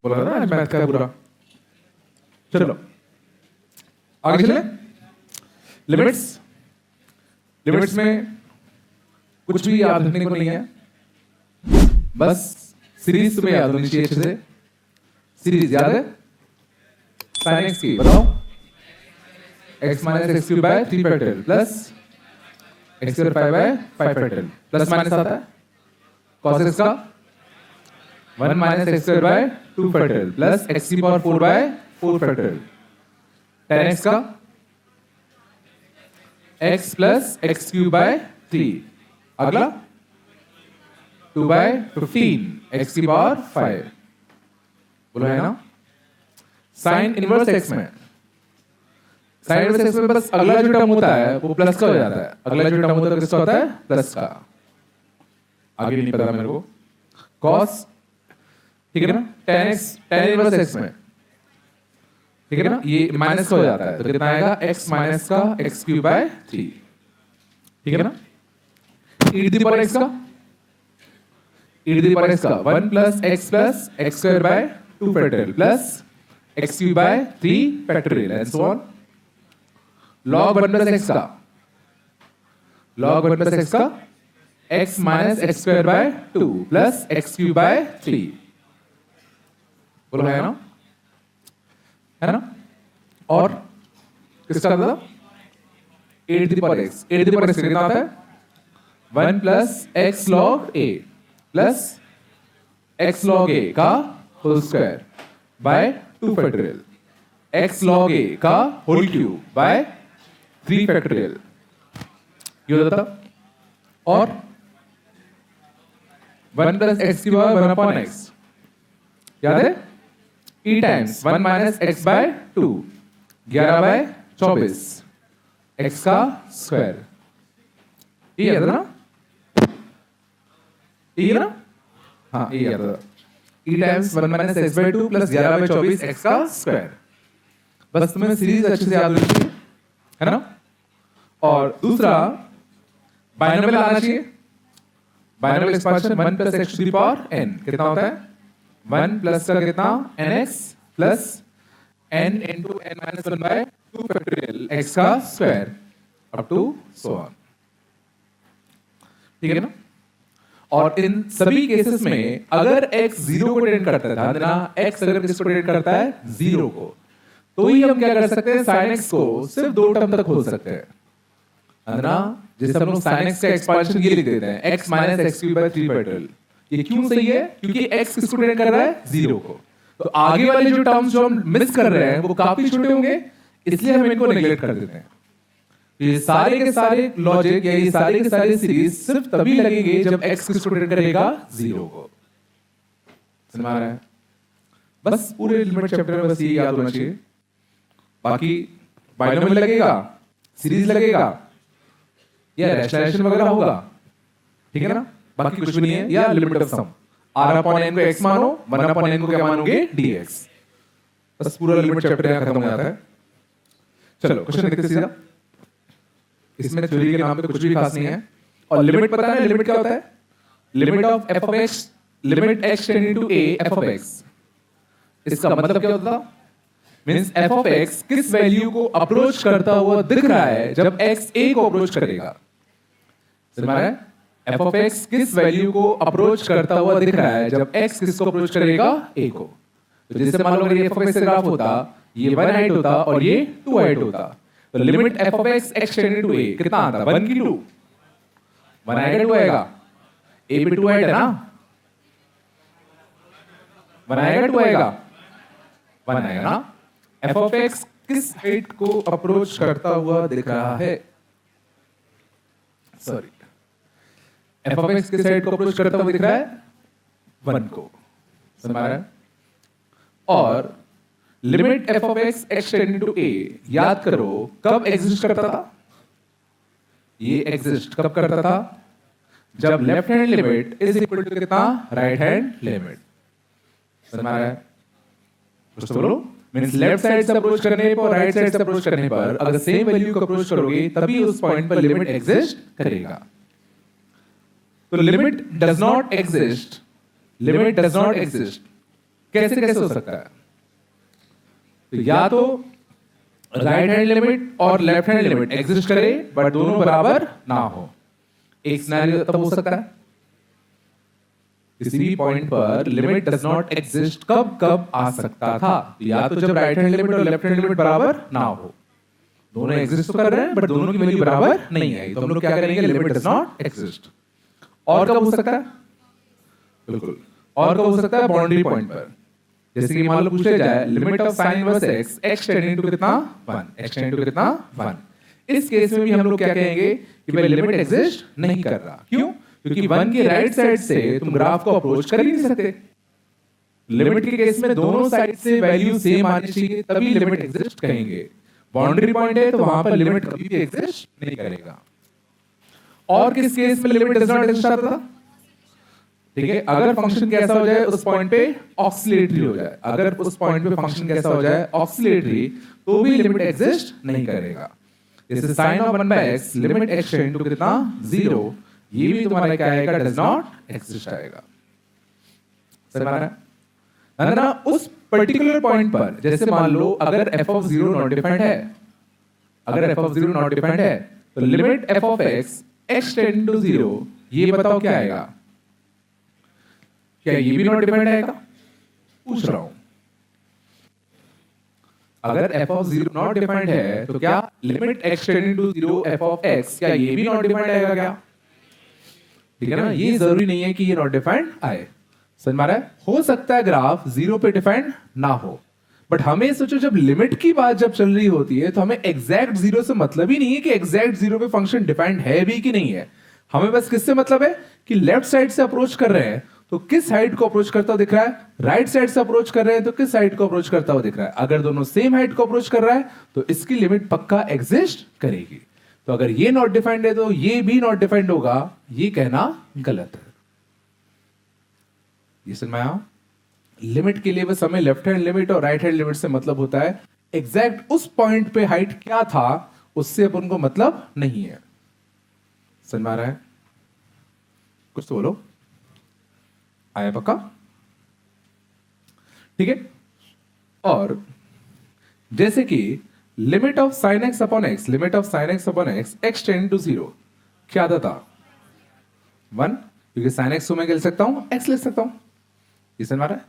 बोला ना आज मैथ का पूरा। चलो आगे चले। लिमिट्स, लिमिट्स में कुछ भी याद रखने को नहीं है, बस सीरीज तुम्हें याद होनी चाहिए अच्छे से। सीरीज याद है साइन एक्स की, बताओ। X minus x cube by 3 factorial plus x square 5 by 5 factorial, plus minus आता है cos x का 1 minus x square by 2 factorial plus x की power 4 by 4 factorial, tan x का x plus x cube by 3, अगला 2 bye 15 x की power 5, बोलो है ना। साइन इनवर्स एक्स में, साइन इनवर्स एक्स में बस अगला जो टर्म होता है वो प्लस का हो जाता है। अगला जो टर्म होता है किसका होता है, प्लस का। आगे नहीं पता मेरे को। cos, ठीक है ना, tan x, tan inverse x में, ठीक है ना, ये माइनस का हो जाता है तो कितना आएगा, x माइनस का एक्स क्यूब बाय 3, ठीक है ना। e to the power x का, e to the power x का 1 plus x square by 2 factorial plus x cube by 3 factorial and so on. log 1 plus x का, log 1 plus x का x minus x square by 2 plus x cube by 3, बोलो है ना, है ना। और किसका था, a to the power x, a to the power x कितना आता है 1 plus x log a plus x log a का whole square by 2 factorial, x log a का होल क्यूब बाय 3 फैक्टोरियल, ये होता था। और 1 प्लस एक्स की पावर 1 अपॉन एक्स, याद है, e times 1 minus x by 2, 11 by 24 x का स्क्वायर, ये याद है ना, ये ना, हाँ ये याद है। e times 1 minus x by 2 प्लस 11 बाय 24 एक्स का स्क्वायर। बस तुम्हें सीरीज अच्छे से याद होनी चाहिए, है ना। और दूसरा बाइनोमियल आना चाहिए। Binomial expansion 1 plus x to the power n कितना होता है, 1 प्लस का कितना nx plus n into n minus 1 by 2 factorial x का square up to so on, ठीक है ना। और इन सभी केसेस में अगर x 0 को टेंड करता है, ध्यान देना, x अगर किसको टेंड करता है 0 को, तो ही हम क्या कर सकते हैं, sin x को सिर्फ 2 टर्म तक खोल सकते हैं, है ना। जैसे हम लोग sin x का एक्सपांशन ये लिख देते हैं x minus x cube by 3 factorial. ये क्यों सही है, क्योंकि x किसको टेंड कर रहा है 0 को, तो आगे वाले जो टर्म्स जो हम मिस कर रहे हैं वो काफी छोटे होंगे, इसलिए हम इनको नेग्लेक्ट कर देते हैं। ये सारे के सारे लॉजिक या ये सारे के सारे सीरीज सिर्फ तभी लगेंगे जब x किसको टेंड करेगा 0 को, समझ में आ रहा है। बस पूरे लिमिट चैप्टर में बस ये याद होना चाहिए। बाकी बाइनोमियल लगेगा, सीरीज लगेगा या रैशनलाइजेशन वगैरह होगा, ठीक है ना, बाकी कुछ भी नहीं है। या limit of sum, r upon n को x मानो, 1 अपॉन n को क्या मानोगे dx। बस पूरा लिमिट चैप्टर यहां खत्म हो जाता है। चलो क्वेश्चन देखते सीधा। इसमें थ्योरी के नाम पे कुछ भी खास नहीं है। और लिमिट पता है, लिमिट क्या होता है, limit of f of x, limit x tending to a f of x। इसका मतलब क्या होता है, मींस f ऑफ x किस वैल्यू को अप्रोच करता हुआ दिख रहा है जब x a को अप्रोच करेगा, समझ में आ रहा है। f ऑफ x किस वैल्यू को अप्रोच करता हुआ दिख रहा है जब x किसको अप्रोच करेगा a को। तो जैसे मान लो अगर ये f ऑफ x ग्राफ होता, ये 1 हाइट होता और ये 2 हाइट होता, तो limit f of x x tending to a कितना आता, 1 की 2, 1 आएगा 2 आएगा, a पे 2 हाइट है ना, 1 आएगा 2 आएगा, 1 आएगा ना। f ऑफ x किस हाइट को अप्रोच करता हुआ दिख रहा है, सॉरी, f ऑफ x किस हाइट को अप्रोच करता हुआ दिख रहा है 1 को, समझ में आ रहा है। और limit f of x x tending to a याद करो कब एग्जिस्ट करता था, ये एग्जिस्ट कब करता था, जब left hand limit is equal to कितना, राइट हैंड लिमिट, समझ में आ रहा है। तो बोलो, मींस लेफ्ट साइड से अप्रोच करने पर और राइट साइड से अप्रोच करने पर अगर सेम वैल्यू को अप्रोच करोगे तभी उस पॉइंट पर लिमिट एग्जिस्ट करेगा। तो limit does not exist, limit does not exist कैसे कैसे हो सकता है? तो या तो राइट हैंड लिमिट और लेफ्ट हैंड लिमिट एग्जिस्ट करे बट दोनों बराबर ना हो। एक सिनेरियो तब हो सकता है किसी भी पॉइंट पर लिमिट डज नॉट एग्जिस्ट कब कब आ सकता था, या तो जब राइट हैंड लिमिट और लेफ्ट हैंड लिमिट बराबर ना हो। दोनों एग्जिस्ट तो कर रहे हैं बट दोनों की वैल्यू बराबर नहीं आई, तो हम लोग क्या करेंगे, लिमिट डज नॉट एग्जिस्ट। और कब हो सकता है? बिल्कुल, और कब हो सकता है? बाउंड्री पॉइंट पर। जैसे कि मान लो पूछा जाए limit of sine inverse x, x tending to कितना 1, एक्स टेंडिंग टू कितना 1। इस केस में भी हम लोग क्या कहेंगे कि भाई लिमिट एग्जिस्ट नहीं कर रहा। क्यों? क्योंकि 1 के राइट साइड से तुम ग्राफ को अप्रोच कर ही नहीं सकते। लिमिट के केस में दोनों साइड से वैल्यू सेम आनी चाहिए तभी लिमिट एग्जिस्ट कहेंगे। बाउंड्री पॉइंट है तो वहां पर लिमिट कभी भी एग्जिस्ट नहीं करेगा। और किस केस में लिमिट डज नॉट एग्जिस्ट आता था? ठीक है, अगर फंक्शन कैसा हो जाए उस पॉइंट पे ऑक्सिलेटरी हो जाए, अगर उस पॉइंट पे फंक्शन कैसा हो जाए ऑक्सिलेटरी, तो भी लिमिट एग्जिस्ट नहीं करेगा। जैसे sin of 1/x limit x tend to कितना 0, ये भी तुम्हारा क्या आएगा, डज नॉट एग्जिस्ट आएगा। समझ में आ रहा है ना? उस पर्टिकुलर पॉइंट पर जैसे मान लो अगर f ऑफ 0 नॉट डिफाइंड है, अगर f ऑफ 0 नॉट डिफाइंड है तो limit f of x tend to 0, ये बताओ क्या आएगा? क्या ये भी नॉट डिफाइंड आएगा? पूछ रहा हूं। अगर f ऑफ 0 नॉट डिफाइंड है तो क्या limit x tending to 0 f of x, क्या ये भी नॉट डिफाइंड आएगा क्या? ठीक है ना, ये जरूरी नहीं है कि ये नॉट डिफाइंड आए। समझ में आ रहा है? हो सकता है ग्राफ 0 पे डिफाइंड ना हो, बट हमें सोचो जब लिमिट की बात जब चल रही होती है तो हमें एग्जैक्ट 0 से मतलब ही नहीं है कि एग्जैक्ट 0 पे फंक्शन डिफाइंड है भी कि नहीं है। हमें बस किससे मतलब है कि लेफ्ट साइड से अप्रोच कर रहे हैं तो किस साइड को अप्रोच करता हुआ दिख रहा है, राइट साइड से अप्रोच कर रहे हैं तो किस साइड को अप्रोच करता हुआ दिख रहा है। अगर दोनों सेम हाइट को अप्रोच कर रहा है तो इसकी लिमिट पक्का एग्जिस्ट करेगी। तो अगर ये नॉट डिफाइंड है तो ये भी नॉट डिफाइंड होगा, ये कहना गलत है। ये समझ में आया? लिमिट के लिए बस हमें लेफ्ट हैंड लिमिट और राइट हैंड लिमिट से मतलब होता है, एग्जैक्ट उस पॉइंट पे हाइट क्या था उससे अपन को मतलब नहीं है। समझ में आ रहा है? कुछ तो बोलो, आया पक्का? ठीक है। और जैसे कि limit of sine x upon x, limit of sine x upon x, x tend to 0 क्या आता था 1, क्योंकि साइन एक्स को मैं ले सकता हूं, एक्स ले सकता हूं। ये समझ में आ रहा है?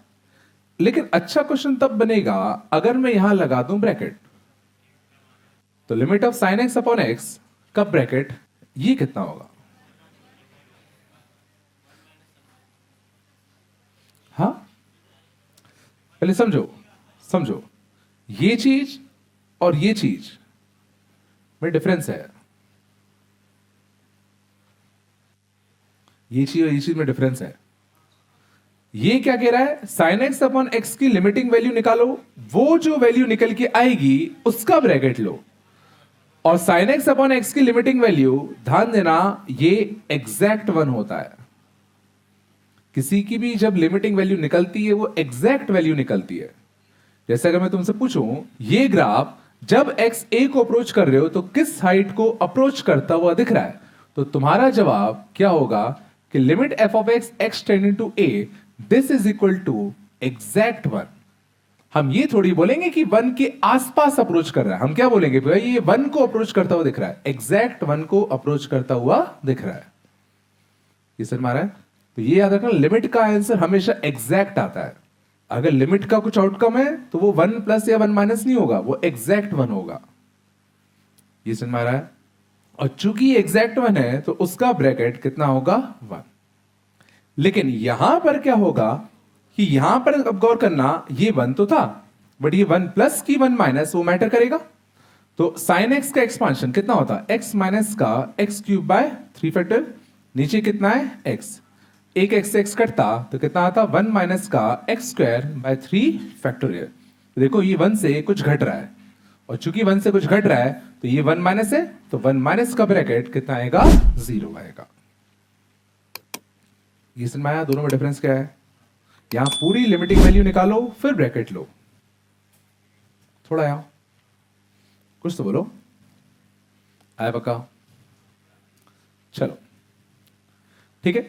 लेकिन अच्छा क्वेश्चन तब बनेगा अगर मैं यहां लगा दूं ब्रैकेट, तो limit of sine x upon x का ब्रैकेट ये कितना होगा? हाँ, पहले समझो, समझो ये चीज और ये चीज में डिफरेंस है। ये चीज और ये चीज में डिफरेंस है। ये क्या कह रहा है, साइन एक्स अपॉन एक्स की लिमिटिंग वैल्यू निकालो, वो जो वैल्यू निकल के आएगी उसका ब्रैकेट लो। और साइन एक्स अपॉन एक्स की लिमिटिंग वैल्यू, ध्यान देना, ये एग्जैक्ट 1 होता है। किसी की भी जब लिमिटिंग वैल्यू निकलती है वो एग्जैक्ट वैल्यू निकलती है। जैसे अगर मैं तुमसे पूछूं ये ग्राफ जब एक्स ए को अप्रोच कर रहे हो तो किस हाइट को अप्रोच करता हुआ दिख रहा है, तो तुम्हारा जवाब क्या होगा कि limit f of x x tending to a, this is equal to exact 1। हम ये थोड़ी बोलेंगे कि 1 के आसपास अप्रोच कर रहा है, हम क्या बोलेंगे भाई ये 1 को अप्रोच करता हुआ दिख रहा है, एग्जैक्ट 1 को अप्रोच करता हुआ दिख रहा है। ये समझ में आ रहा है? तो ये याद रखना, लिमिट का आंसर हमेशा एग्जैक्ट आता है। अगर लिमिट का कुछ आउटकम है तो वो 1 प्लस या 1 माइनस नहीं होगा, वो एग्जैक्ट 1 होगा। ये समझ में आ रहा है? और चूंकि एग्जैक्ट 1 है तो उसका ब्रैकेट कितना होगा 1। लेकिन यहां पर क्या होगा कि यहां पर अब गौर करना, ये 1 तो था बट ये 1 प्लस की 1 माइनस वो मैटर करेगा। तो साइन एक्स का एक्सपांशन कितना होता है, एक्स माइनस का एक्स क्यूब बाय 3 फैक्टर, नीचे कितना है एक्स, एक एक्स से एक्स कटता तो कितना आता 1 माइनस का एक्स स्क्वायर बाय 3 फैक्टोरियल। देखो ये 1 से कुछ घट रहा है और चूंकि 1 से कुछ घट रहा है तो ये 1 माइनस है, तो 1 माइनस का ब्रैकेट कितना आएगा 0 आएगा। ये समझ में आया दोनों में डिफरेंस क्या है? यहां पूरी लिमिटिंग वैल्यू निकालो फिर ब्रैकेट लो। थोड़ा यहां कुछ तो बोलो, आया पक्का? चलो ठीक है।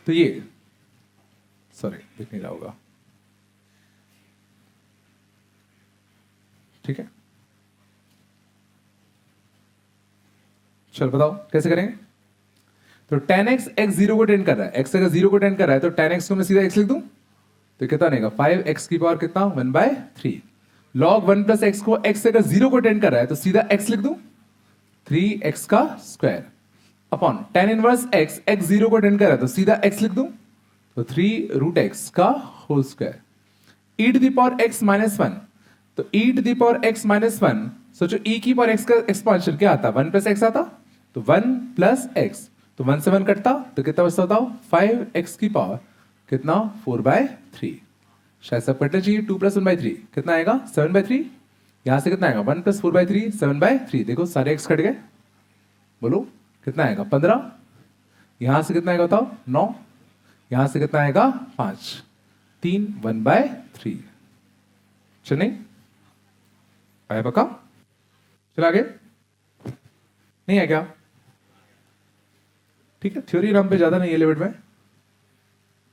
तो ये सॉरी दिख नहीं रहा होगा, ठीक है, चलो बताओ कैसे करेंगे। तो tan x x 0 को टेंड कर रहा है, x अगर 0 को टेंड कर रहा है तो tan x को मैं सीधा x लिख दूं, तो कितना बनेगा 5x की पावर कितना 1/3। log 1 प्लस x को x अगर 0 को टेंड कर रहा है तो सीधा x लिख दूं 3x का square upon tan inverse x x 0 को टेंड कर रहा है तो सीधा x लिख दूं तो 3 रूट x का whole square e to the power x minus 1। तो e to the power x minus 1, सोचो e की पावर x का एक्सपांशन क्या आता 1 प्लस x आता, तो 1 प्लस x, तो 1 से 1 कटता तो कितना बचता बताओ 5x की पावर कितना 4/3। शायद सब कटना चाहिए, 2 प्लस 1/3 कितना आएगा 7/3। यहां से कितना आएगा 1 प्लस 4/3 7/3। देखो सारे x कट गए, बोलो कितना आएगा 15। यहां से कितना आएगा बताओ 9। यहां से कितना आएगा 5, 3 1/3। चल नहीं आया पक्का, चल आगे नहीं है क्या, ठीक है। थ्योरी नाम पे ज्यादा नहीं है लिमिट में,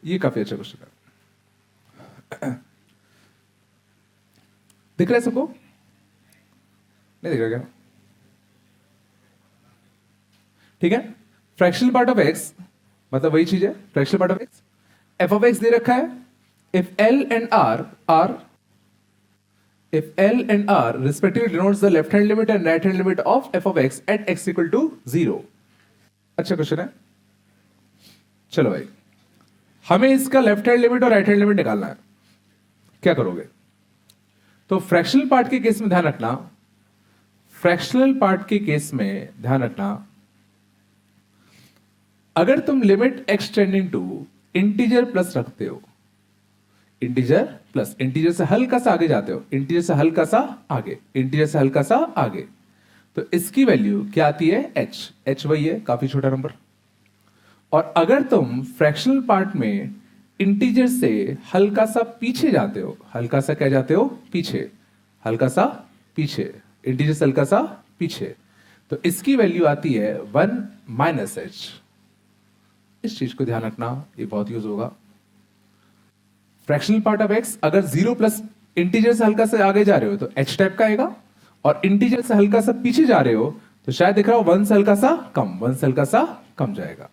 ये काफी अच्छा क्वेश्चन है। दिख रहा है सबको, नहीं दिख रहा क्या, ठीक है। फ्रैक्शनल पार्ट ऑफ एक्स मतलब वही चीज है, fractional part of x f of x दे रखा है। If L and R if L and R respectively denotes the left hand limit and right hand limit of f of x at x equal to 0। अच्छा question है, चलो भाई हमें इसका left hand limit और राइट हैंड लिमिट निकालना है, क्या करोगे। तो फ्रैक्शनल पार्ट के केस में ध्यान रखना, फ्रैक्शनल पार्ट के केस में ध्यान रखना, अगर तुम limit x tending to integer plus रखते हो, इंटीजर प्लस, इंटीजर से हल्का सा आगे जाते हो, इंटीजर से हल्का सा आगे, इंटीजर से हल्का सा आगे, तो इसकी वैल्यू क्या आती है h, h वही है काफी छोटा नंबर। और अगर तुम फ्रैक्शनल पार्ट में इंटीजर से हल्का सा पीछे जाते हो, हल्का सा क्या जाते हो पीछे, हल्का सा पीछे, इंटीजर से हल्का सा पीछे, तो इसकी वैल्यू आती है 1 माइनस h। इस चीज को ध्यान रखना, ये बहुत यूज होगा। फ्रैक्शनल पार्ट ऑफ एक्स अगर 0 प्लस इंटीजर से हल्का से आगे जा रहे हो तो h टाइप का आएगा, और इंटीजर से हल्का सा पीछे जा रहे हो तो शायद दिख रहा हो 1 से हल्का सा कम, 1 से हल्का सा कम जाएगा।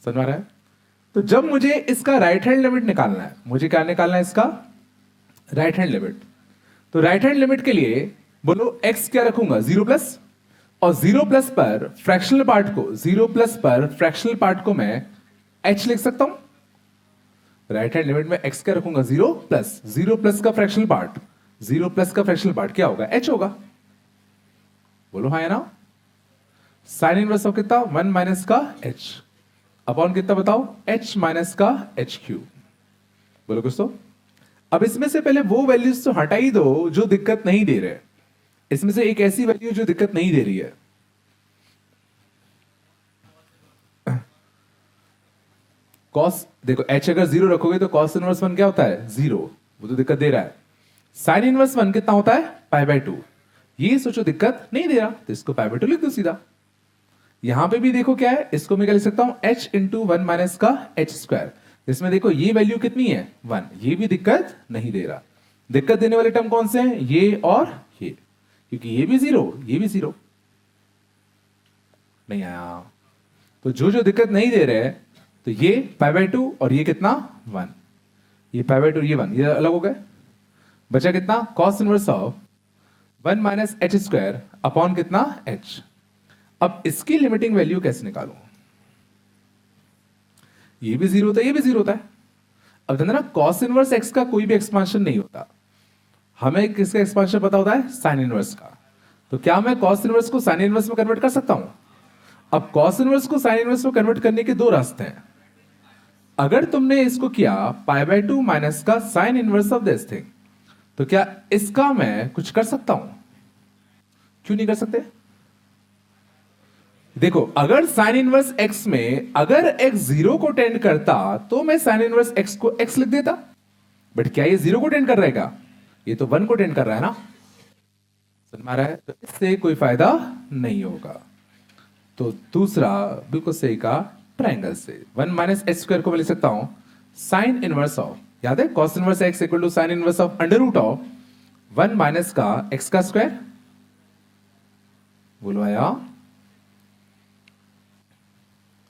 समझ में आ रहा है। तो जब मुझे इसका राइट हैंड लिमिट निकालना है, मुझे क्या निकालना है इसका राइट हैंड लिमिट, तो राइट हैंड लिमिट के लिए बोलो x क्या रखूंगा 0 प्लस, और 0 प्लस पर फ्रैक्शनल पार्ट को, 0 प्लस पर फ्रैक्शनल पार्ट को मैं h लिख सकता हूं। राइट हैंड लिमिट में x क्या रखूंगा 0 प्लस, 0 प्लस का फ्रैक्शनल पार्ट, 0 प्लस का फ्रैक्शनल पार्ट क्या होगा h होगा, बोलो हाँ या ना। साइन इनवर्स ऑफ कितना 1 माइनस का h अपॉन कितना बताओ h माइनस का h क्यूब, बोलो कुछ तो। अब इसमें से पहले वो वैल्यूज तो हटा ही दो जो दिक्कत नहीं दे रहे, इसमें से एक ऐसी वैल्यू जो दिक्कत नहीं दे रही है, कॉस, देखो h अगर 0 रखोगे तो कॉस इनवर्स 1 क्या होता है 0, वो तो दिक्कत दे रहा है। साइन इनवर्स 1 कितना होता है π/2, ये सोचो दिक्कत नहीं दे रहा तो इसको π/2 लिख दो सीधा। यहां पे भी देखो क्या है, इसको मैं क्या लिख सकता हूं h इंटू 1 माइनस का h स्क्वायर, इसमें देखो ये वैल्यू कितनी है 1, ये भी दिक्कत नहीं दे रहा। दिक्कत देने वाले टर्म कौन से हैं, ये और ये, क्योंकि ये भी 0 ये भी 0 नहीं आया, तो जो दिक्कत नहीं दे रहे हैं तो ये π/2 और ये कितना 1, ये π/2 ये 1, ये अलग हो गए, बचा कितना cos inverse of 1 minus h square upon कितना h। अब इसकी लिमिटिंग वैल्यू कैसे निकालूं, ये भी 0 होता है ये भी 0 होता है। अब ध्यान देना cos इनवर्स x का कोई भी एक्सपांशन नहीं होता, हमें किसका एक्सपांशन पता होता है साइन इनवर्स का। तो क्या मैं cos इनवर्स को साइन इनवर्स में कन्वर्ट कर सकता हूं। अब cos इनवर्स को साइन इनवर्स में कन्वर्ट करने के दो रास्ते हैं। अगर तुमने इसको किया π/2 माइनस का sign inverse of this thing, तो क्या इसका मैं कुछ कर सकता हूं, क्यों नहीं कर सकते। देखो अगर साइन इनवर्स x में अगर x 0 को टेंड करता तो मैं साइन इनवर्स x को x लिख देता, बट क्या ये 0 को टेंड कर रहा है क्या, ये तो 1 को टेंड कर रहा है ना, समझ में आ रहा है। तो इससे कोई फायदा नहीं होगा। तो दूसरा बिल्कुल सही का ट्रायंगल से 1 माइनस h स्क्वायर को मैं लिख सकता हूं साइन इनवर्स ऑफ, याद है cos inverse x equal to sine inverse of under root of 1 minus का x का स्क्वायर, बोलो आया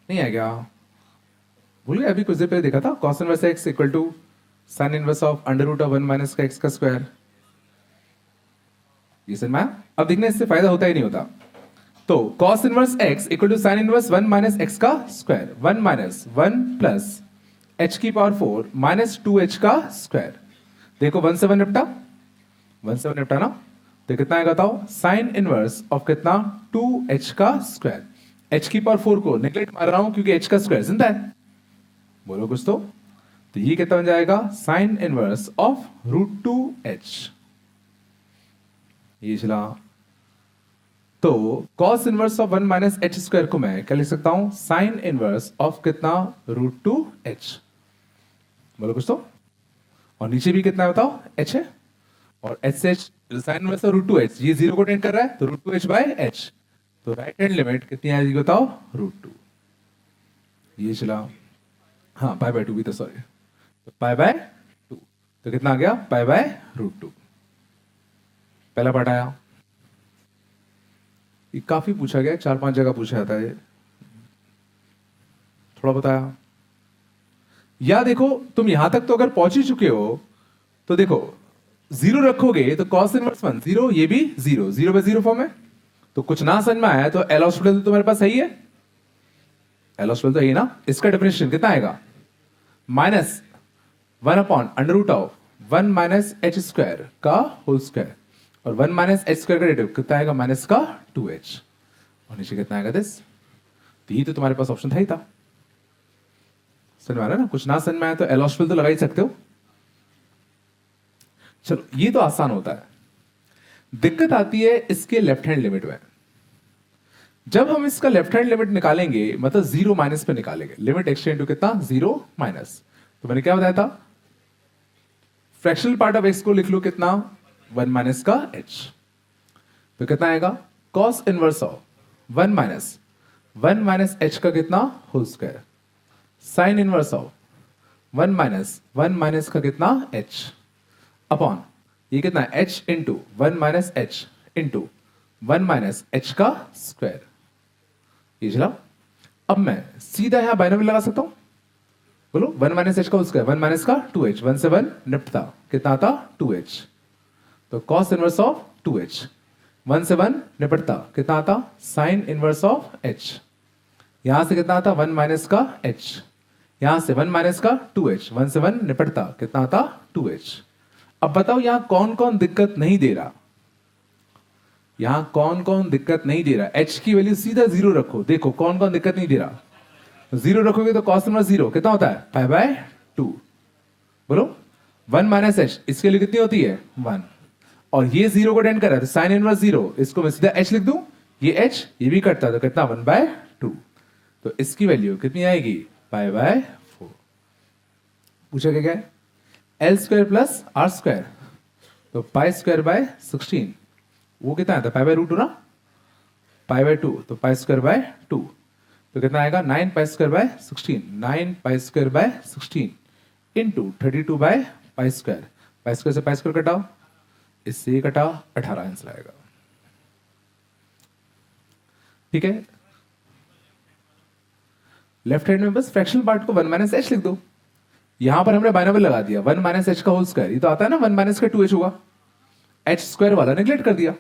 नहीं आया क्या? भूल गए? अभी कुछ देर पहले देखा था cos inverse x equal to sin inverse of under root of 1 minus का x का स्क्वायर। ये समझ में आया? अब देखना इससे फायदा होता ही नहीं होता। तो cos inverse x equal to sin inverse 1 minus x का स्क्वायर, 1 माइनस 1 प्लस h की पावर 4 माइनस 2h का स्क्वायर। देखो 1 से 1 निपटा, 1 से 1 निपटा ना, तो कितना आएगा बताओ? sin इनवर्स ऑफ कितना? 2h का स्क्वायर। h की पावर 4 को नेगलेक्ट मार रहा हूं क्योंकि h का स्क्वायर जिंदा है, बोलो कुछ तो ये कितना बन जाएगा? sin inverse of root 2h। ये चला, तो cos inverse of 1 minus h square को मैं क्या लिख सकता हूं? sin इनवर्स ऑफ कितना? Root 2h। बोलो कुछ तो। और नीचे भी कितना है बताओ? h है, और h से sin inverse of root 2h, ये 0 को टेंड कर रहा है तो रूट 2h बाय h, तो राइट हैंड लिमिट कितनी आएगी बताओ? रूट 2। ये चला, हाँ पाई बाय 2 भी, तो सॉरी, तो पाई बाय 2, तो कितना आ गया? Pi by root 2। पहला पार्ट आया। ये काफी पूछा गया, 4-5 जगह पूछा जाता है, थोड़ा बताया। या देखो तुम यहां तक तो अगर पहुंच ही चुके हो तो देखो 0 रखोगे तो cos इनवर्स 1 0, ये भी 0, 0 बाय 0 फॉर्म है। तो कुछ ना समझ में आया तो एल हॉस्पिटल तो तुम्हारे पास सही है, एल हॉस्पिटल तो है ही ना। इसका डिफरेंशियल कितना आएगा? Minus 1 upon under root of 1 minus h square का होल स्क्वायर, और 1 माइनस एच स्क्वायर का डेरिवेटिव कितना आएगा? माइनस का 2h, और नीचे कितना आएगा? दिस। तो ये तो तुम्हारे पास ऑप्शन था ही था। समझ में आ रहा है ना? कुछ ना समझ में आया तो एल हॉस्पिटल तो लगा ही सकते हो। चलो ये तो आसान होता है। दिक्कत आती है इसके लेफ्ट हैंड लिमिट में। जब हम इसका लेफ्ट हैंड लिमिट निकालेंगे, मतलब 0 माइनस पे निकालेंगे, लिमिट एक्स टेंड टू कितना? 0 माइनस। तो मैंने क्या बताया था? फ्रैक्शनल पार्ट ऑफ एक्स को लिख लो कितना? 1 माइनस का h, तो कितना आएगा? cos inverse of 1 minus h का कितना? Whole square, sine inverse of 1 minus का कितना? h अपॉन ये कितना? h into 1 minus h into 1 minus h का स्क्वायर। ये चला। अब मैं सीधा यहां बाइनोमियल लगा सकता हूं, बोलो 1 माइनस h का होल स्क्वायर, 1 माइनस का 2h, 1 से 1 निपटा, कितना आता? 2h। तो cos इनवर्स ऑफ 2h, 1 से 1 निपटता, कितना आता? sin inverse of h। यहां से कितना आता? 1 माइनस का h, यहां से 1 माइनस का 2h, 1 से 1 निपटता, कितना आता? 2h। अब बताओ यहां कौन कौन दिक्कत नहीं दे रहा? यहां कौन कौन दिक्कत नहीं दे रहा? h की वैल्यू सीधा 0 रखो, देखो कौन कौन दिक्कत नहीं दे रहा। 0 रखोगे तो cos इनवर्स 0 कितना होता है? पाई बाय 2। बोलो 1 माइनस h, इसके लिए कितनी होती है? 1, और ये 0 को टेंड कर रहा है तो साइन इनवर्स 0, इसको मैं सीधा h लिख दूं, ये h ये भी कटता है तो कितना? 1 बाय 2। तो इसकी वैल्यू कितनी आएगी? Pi by 4। पूछा क्या है? L square plus R square, तो पाई स्क्वायर बाय 16, वो कितना आता है? पाई बाय रूट 2 ना, पाई बाय 2, तो पाई स्क्वायर बाय 2, तो कितना आएगा? 9 pi square by 16, 9 pi square by 16 into 32 by pi square. Pi square से पाई स्क्वायर कटाओ, इससे ये कटा, 18 आंसर आएगा। ठीक है, लेफ्ट हैंड में बस फ्रैक्शनल पार्ट को 1 माइनस एच लिख दो। यहां पर हमने बाइनोमियल लगा दिया, 1 माइनस एच का होल स्क्वायर, ये तो आता है ना 1 माइनस का 2h होगा, एच स्क्वायर वाला नेग्लेक्ट कर दिया,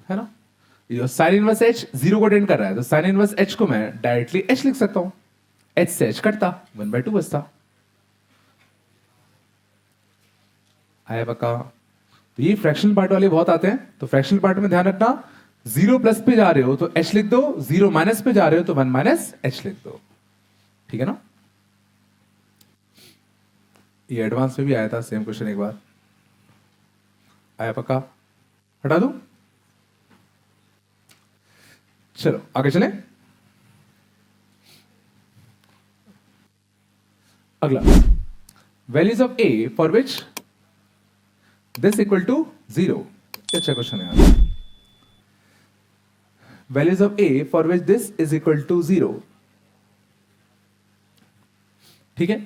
है ना। ये साइन इनवर्स एच 0 को टेंड कर रहा है तो साइन इनवर्स एच को मैं डायरेक्टली एच लिख सकता हूं, एच से एच कटता, 1/2 बचता। आया पक्का? तो ये फ्रैक्शनल पार्ट वाले बहुत आते हैं, तो फ्रैक्शनल पार्ट में ध्यान रखना, 0 प्लस पे जा रहे हो तो h लिख दो, 0 माइनस पे जा रहे हो तो 1 माइनस h लिख दो। ठीक है ना? ये एडवांस में भी आया था सेम क्वेश्चन एक बार। आया पक्का? हटा दो, चलो आगे चलें। अगला, values of a for which this equal to 0। अच्छा क्वेश्चन है यार। Values of a for which this is equal to 0। ठीक है,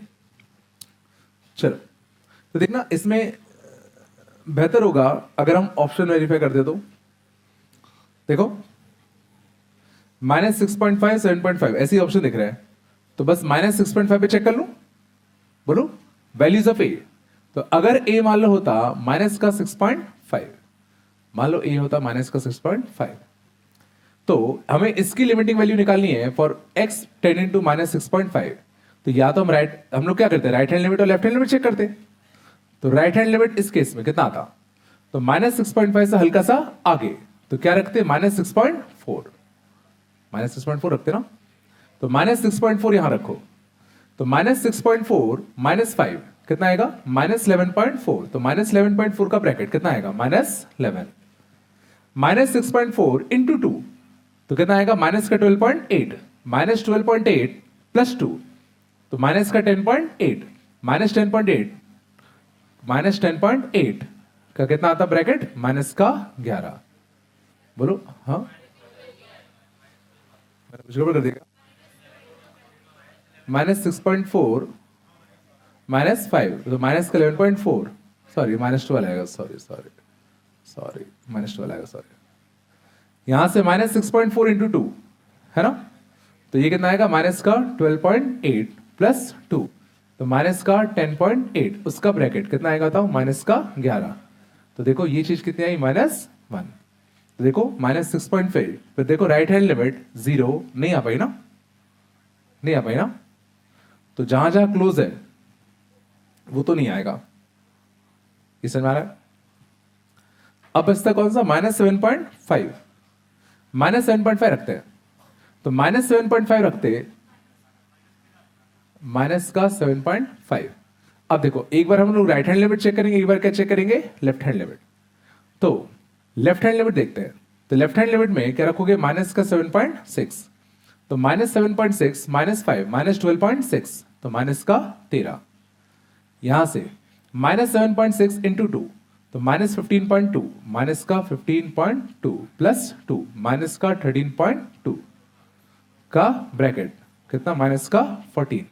चलो तो देखना इसमें बेहतर होगा अगर हम ऑप्शन वेरीफाई कर दे तो। देखो -6.5 7.5 ऐसे ही ऑप्शन दिख रहा है, तो बस -6.5 पे चेक कर लूं। बोलो वैल्यूज ऑफ ए। तो अगर ए मान लो होता माइनस का 6.5, मान लो ए होता माइनस का 6.5, तो हमें इसकी लिमिटिंग वैल्यू निकालनी है फॉर x टेंडिंग टू -6.5। तो या तो हम लोग क्या करते हैं, राइट हैंड लिमिट और लेफ्ट हैंड लिमिट चेक करते हैं। तो राइट हैंड लिमिट इस केस में कितना आता, तो -6.5 से हल्का सा आगे, तो क्या रखते हैं -6.4, -6.4 रखते ना। तो -6.4 यहां रखो, तो -6.4 -5 कितना आएगा -11.4। तो -11.4 का ब्रैकेट कितना आएगा -11, -6.4 इंटू 2 तो कितना आएगा माइनस का 12.8, -12.8 प्लस 2 तो माइनस का 10.8, -10.8 -10.8 का कितना आता ब्रैकेट माइनस का 11। बोलो हाँ, मैंने कुछ गड़बड़ कर दिया। -6.4 -5 तो माइनस का 11.4, सॉरी -12 आएगा, सॉरी -12 आएगा, सॉरी। यहां से -6.4 इंटू 2 है ना, तो ये कितना आएगा माइनस का 12.8 प्लस 2 तो माइनस का 10.8, उसका ब्रैकेट कितना आएगा था माइनस का 11। तो देखो ये चीज कितनी आई -1। तो देखो -6.5, फिर देखो राइट हैंड लिमिट 0 नहीं आ पाई ना, नहीं आ पाई ना। तो जहां जहां क्लोज है वो तो नहीं आएगा, ये समझ में आ रहा है। अब बचता कौन सा -7.5, -7.5 रखते हैं। तो -7.5 रखते माइनस का 7.5। अब देखो एक बार हम लोग राइट हैंड लिमिट चेक करेंगे, एक बार क्या चेक करेंगे लेफ्ट हैंड लिमिट। तो लेफ्ट हैंड लिमिट देखते हैं, तो लेफ्ट हैंड लिमिट में क्या रखोगे माइनस का 7.6, तो -7.6 -5 -12.6 तो माइनस का 13। यहां से -7.6 इंटू 2 तो -15.2, माइनस का 15.2 प्लस 2 माइनस का 13.2 का ब्रैकेट कितना माइनस का 14।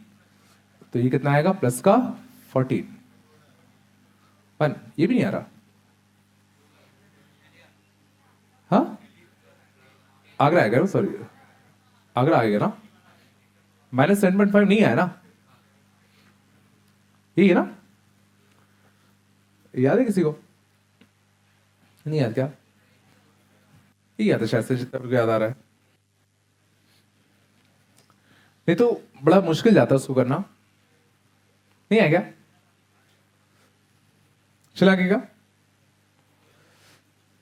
तो ये कितना आएगा प्लस का 14 1, ये भी नहीं आ रहा। हाँ आगरा आएगा ना, सॉरी आगरा आएगा ना, -7.5 नहीं आया ना, यही है ना, याद है किसी को, नहीं याद क्या, यही याद है शायद से जितना मेरे को याद आ रहा है। नहीं तो बड़ा मुश्किल जाता है उसको करना, नहीं है क्या, चला गया।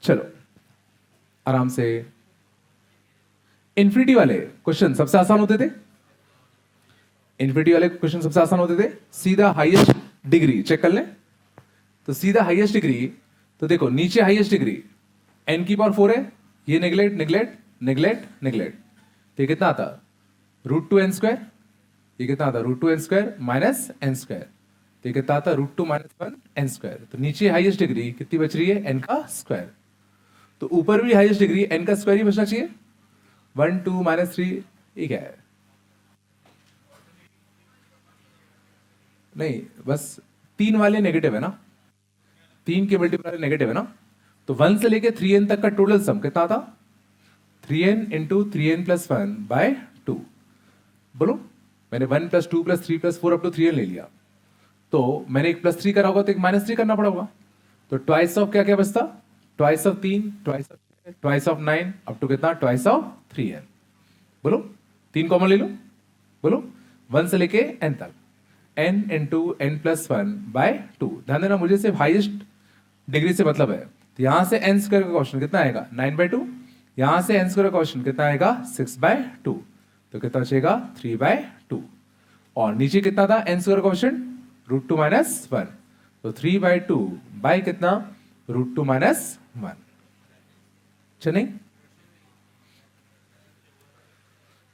चलो आराम से, इन्फिनिटी वाले क्वेश्चन सबसे आसान होते थे, इन्फिनिटी वाले क्वेश्चन सबसे आसान होते थे। सीधा हाईएस्ट डिग्री चेक कर लें, तो सीधा हाईएस्ट डिग्री, तो देखो नीचे हाईएस्ट डिग्री n की पावर 4 है, ये नेग्लेक्ट नेग्लेक्ट नेग्लेक्ट नेग्लेक्ट, तो ये कितना आता √2n², ये कितना आता √2n² माइनस n², तो ये कितना आता √2 - 1n²। तो नीचे हाईएस्ट डिग्री कितनी बच रही है n का स्क्वायर, तो ऊपर भी हाईएस्ट डिग्री n का स्क्वायर ही बचना चाहिए। 1 2 -3 ये क्या है, नहीं बस 3 वाले नेगेटिव है ना, 3 के मल्टीप्लाई नेगेटिव है ना, तो 1 से लेके 3n तक का टोटल सम कितना था 3n into 3n plus 1 by 2। बोलो मैंने 1 + 2 + 3 + 4 अप टू 3n ले लिया, तो मैंने एक +3 करा होगा तो एक -3 करना पड़ा होगा, तो ट्वाइस ऑफ क्या क्या बचता, twice of 3, twice of 6, twice of 9 up to कितना ट्वाइस ऑफ 3n। बोलो 3 कॉमन ले लो, बोलो 1 से लेके n तक, n into n plus 1 by 2। ध्यान देना मुझे सिर्फ हाईएस्ट डिग्री से मतलब है, तो यहां से n² का क्वेश्चन कितना आएगा 9/2, यहां से n² का क्वेश्चन कितना आएगा 6/2, तो कितना बचेगा 3/2, और नीचे कितना था n² क्वेश्चन √2 - 1, तो 3/2 बाय कितना √2 - 1। चल नहीं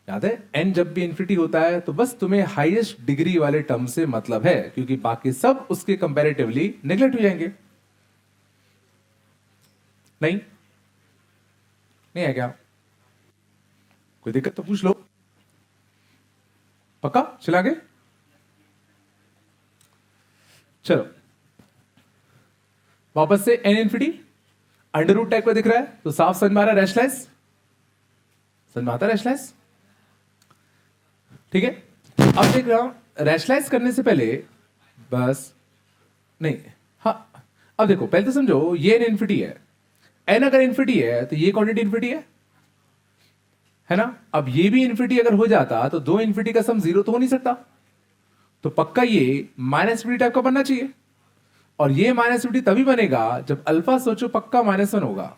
याद है, n जब भी इन्फिनिटी होता है तो बस तुम्हें हाईएस्ट डिग्री वाले टर्म से मतलब है, क्योंकि बाकी सब उसके कंपैरेटिवली नेग्लेक्ट हो जाएंगे। नहीं नहीं है क्या, कोई दिक्कत तो पूछ लो, पक्का चला आगे। चलो वापस से n infinity under root type का दिख रहा है तो साफ समझ में आ रहा है, रैशनलाइज समझ में आता है, रैशनलाइज ठीक है। अब देख रहा हूं रैशनलाइज करने से पहले बस नहीं, हाँ अब देखो पहले तो समझो ये n इन्फिनिटी है, n अगर इन्फिनिटी है तो ये क्वांटिटी इन्फिनिटी है ना। अब ये भी इन्फिनिटी अगर हो जाता तो दो इन्फिनिटी का सम जीरो तो हो नहीं सकता, तो पक्का ये माइनस इन्फिनिटी टाइप का बनना चाहिए। और ये माइनस इन्फिनिटी तभी बनेगा जब अल्फा सोचो पक्का -1 होगा।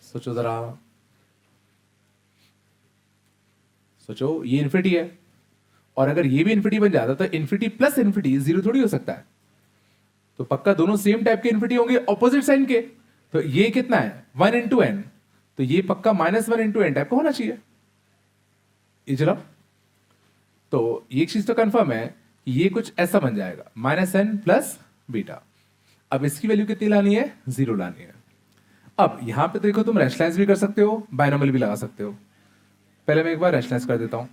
सोचो जरा, सोचो ये इन्फिनिटी है और अगर ये भी इन्फिनिटी बन जाता तो इन्फिनिटी प्लस इन्फिनिटी जीरो थोड़ी हो सकता है, तो पक्का दोनों सेम टाइप के इन्फिनिटी होंगे ऑपोजिट साइन के। तो ये कितना है 1 इंटू एन, तो ये पक्का -1 इंटू एन टाइप का होना चाहिए। ये चलो, तो ये चीज तो कंफर्म है कि ये कुछ ऐसा बन जाएगा -n प्लस बीटा। अब इसकी वैल्यू कितनी लानी है, 0 लानी है। अब यहां पे देखो तुम रैशनलाइज भी कर सकते हो, बायनोमियल भी लगा सकते हो। पहले मैं एक बार रैशनलाइज कर देता हूं।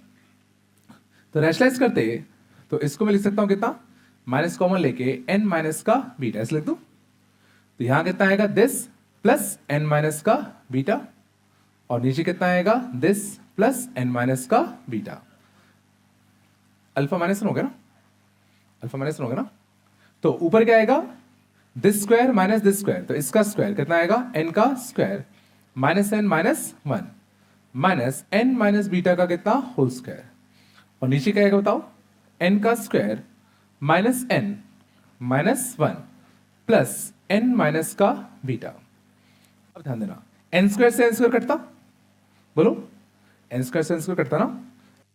तो रैशनलाइज करते तो इसको मैं लिख सकता हूं कितना, माइनस कॉमन लेके n माइनस का बीटा ऐसे लिख दूं। तो यहां कितना आएगा दिस प्लस n माइनस का बीटा, और नीचे कितना आएगा दिस प्लस n माइनस का बीटा। अल्फा -1 हो गया ना, अल्फा -1 हो गया ना। तो ऊपर क्या आएगा this square minus this square, तो इसका स्क्वायर कितना आएगा n का square -n -1 minus n minus beta का कितना होल स्क्वायर, और नीचे क्या आएगा बताओ n का square minus n -1 plus n minus का बीटा। अब ध्यान देना n स्क्वायर से n स्क्वायर कटता, बोलो n स्क्वायर से n स्क्वायर कटता ना।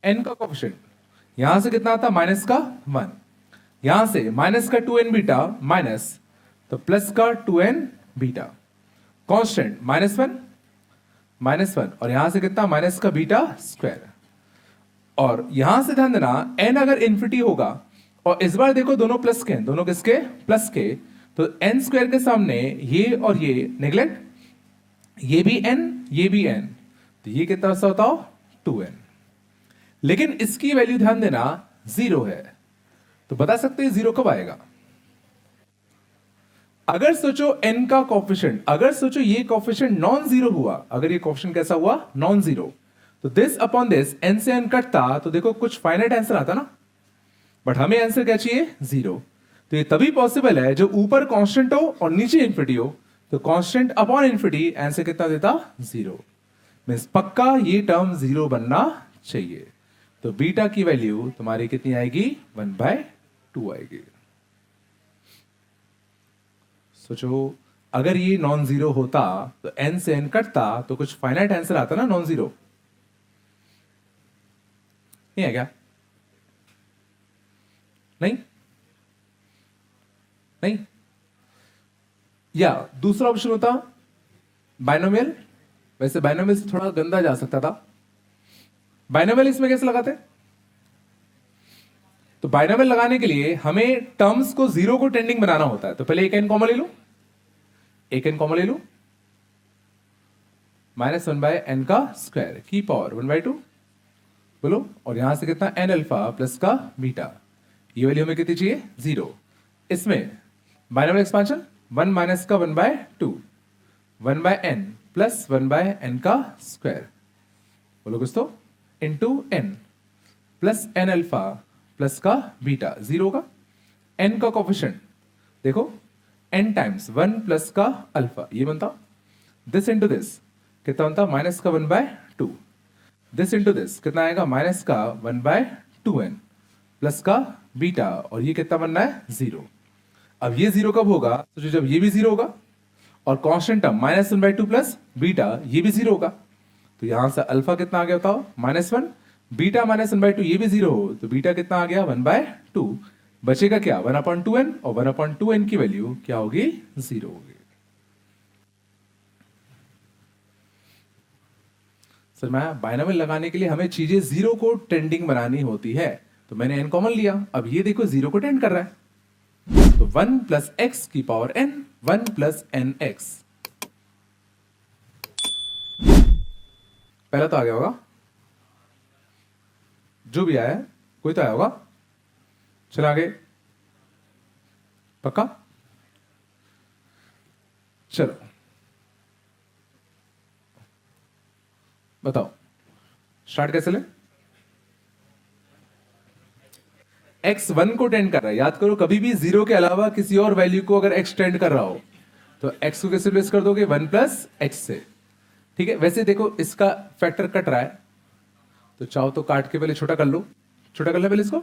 n का कोएफिशिएंट यहां से कितना आता माइनस का 1, यहां से माइनस का 2n बीटा माइनस तो प्लस का 2n बीटा, कांस्टेंट -1 और यहां से कितना माइनस का बीटा स्क्वायर। और यहां से ध्यान देना n अगर इन्फिनिटी होगा, और इस बार देखो दोनों प्लस के, दोनों किसके प्लस के, तो n स्क्वायर के सामने ये और ये नेग्लेक्ट, ये भी n ये भी n, तो ये कितना सा होता हो 2n। लेकिन इसकी वैल्यू ध्यान देना 0 है, तो बता सकते हैं 0 कब आएगा। अगर सोचो n का कोएफिशिएंट, अगर सोचो ये कोएफिशिएंट नॉन जीरो हुआ, अगर ये कोएफिशिएंट कैसा हुआ नॉन जीरो, तो दिस अपॉन दिस n से n कटता तो देखो कुछ फाइनाइट आंसर आता ना, बट हमें आंसर क्या चाहिए 0। तो ये तभी पॉसिबल है जो ऊपर कांस्टेंट हो और नीचे इन्फिनिटी हो, तो कांस्टेंट अपॉन इन्फिनिटी आंसर कितना देता 0, मींस पक्का ये टर्म 0 बनना चाहिए। तो बीटा की वैल्यू तुम्हारी कितनी आएगी 1/2 आएगी। सोचो अगर ये नॉन जीरो होता तो n से n कटता तो कुछ फाइनाइट आंसर आता ना नॉन जीरो, नहीं है क्या, नहीं नहीं। या दूसरा ऑप्शन होता बाइनोमियल, वैसे बाइनोमियल से थोड़ा गंदा जा सकता था। बाइनोमियल इसमें कैसे लगाते, तो बाइनोमियल लगाने के लिए हमें टर्म्स को जीरो को टेंडिंग बनाना होता है। तो पहले एक n कॉमन ले लो, एक n कॉमन ले लो, -1/n का स्क्वायर की पावर 1/2 बोलो, और यहां से कितना n अल्फा प्लस का बीटा, ये वैल्यू हमें कितनी चाहिए 0। इसमें बाइनोमियल एक्सपांशन 1 माइनस का 1/2 1/n प्लस 1/n का स्क्वायर बोलो कुछ तो into n plus n alpha plus का बीटा 0 का। n का कोएफिशिएंट देखो n टाइम्स 1 प्लस का अल्फा, ये बनता दिस इंटू दिस कितना बनता माइनस का 1/2, दिस इंटू दिस कितना आएगा माइनस का 1/2n प्लस का बीटा, और ये कितना बनना है 0। अब ये 0 कब होगा, तो जब ये भी 0 होगा और कांस्टेंट टर्म -1/2 प्लस बीटा ये भी 0 होगा, तो यहां से अल्फा कितना आ गया बताओ -1, बीटा -1/2 ये भी 0 हो, तो बीटा कितना आ गया 1/2, बचेगा क्या 1/2n, और 1/2n की वैल्यू क्या होगी 0 होगी। सर मैं बाइनोमियल लगाने के लिए हमें चीजें 0 को टेंडिंग बनानी होती है, तो मैंने n कॉमन लिया, अब ये देखो 0 को टेंड कर रहा है, तो 1 प्लस x की पावर n 1 प्लस nx, पहला तो आ गया होगा, जो भी आया है कोई तो आया होगा। चला आगे, पक्का चलो बताओ स्टार्ट कैसे ले। x 1 को टेंड कर रहा है, याद करो कभी भी 0 के अलावा किसी और वैल्यू को अगर x टेंड कर रहा हो तो x को कैसे रिप्लेस कर दोगे 1 प्लस h से। ठीक है, वैसे देखो इसका फैक्टर कट रहा है तो चाहो तो काट के पहले छोटा कर लो, छोटा कर ले पहले इसको,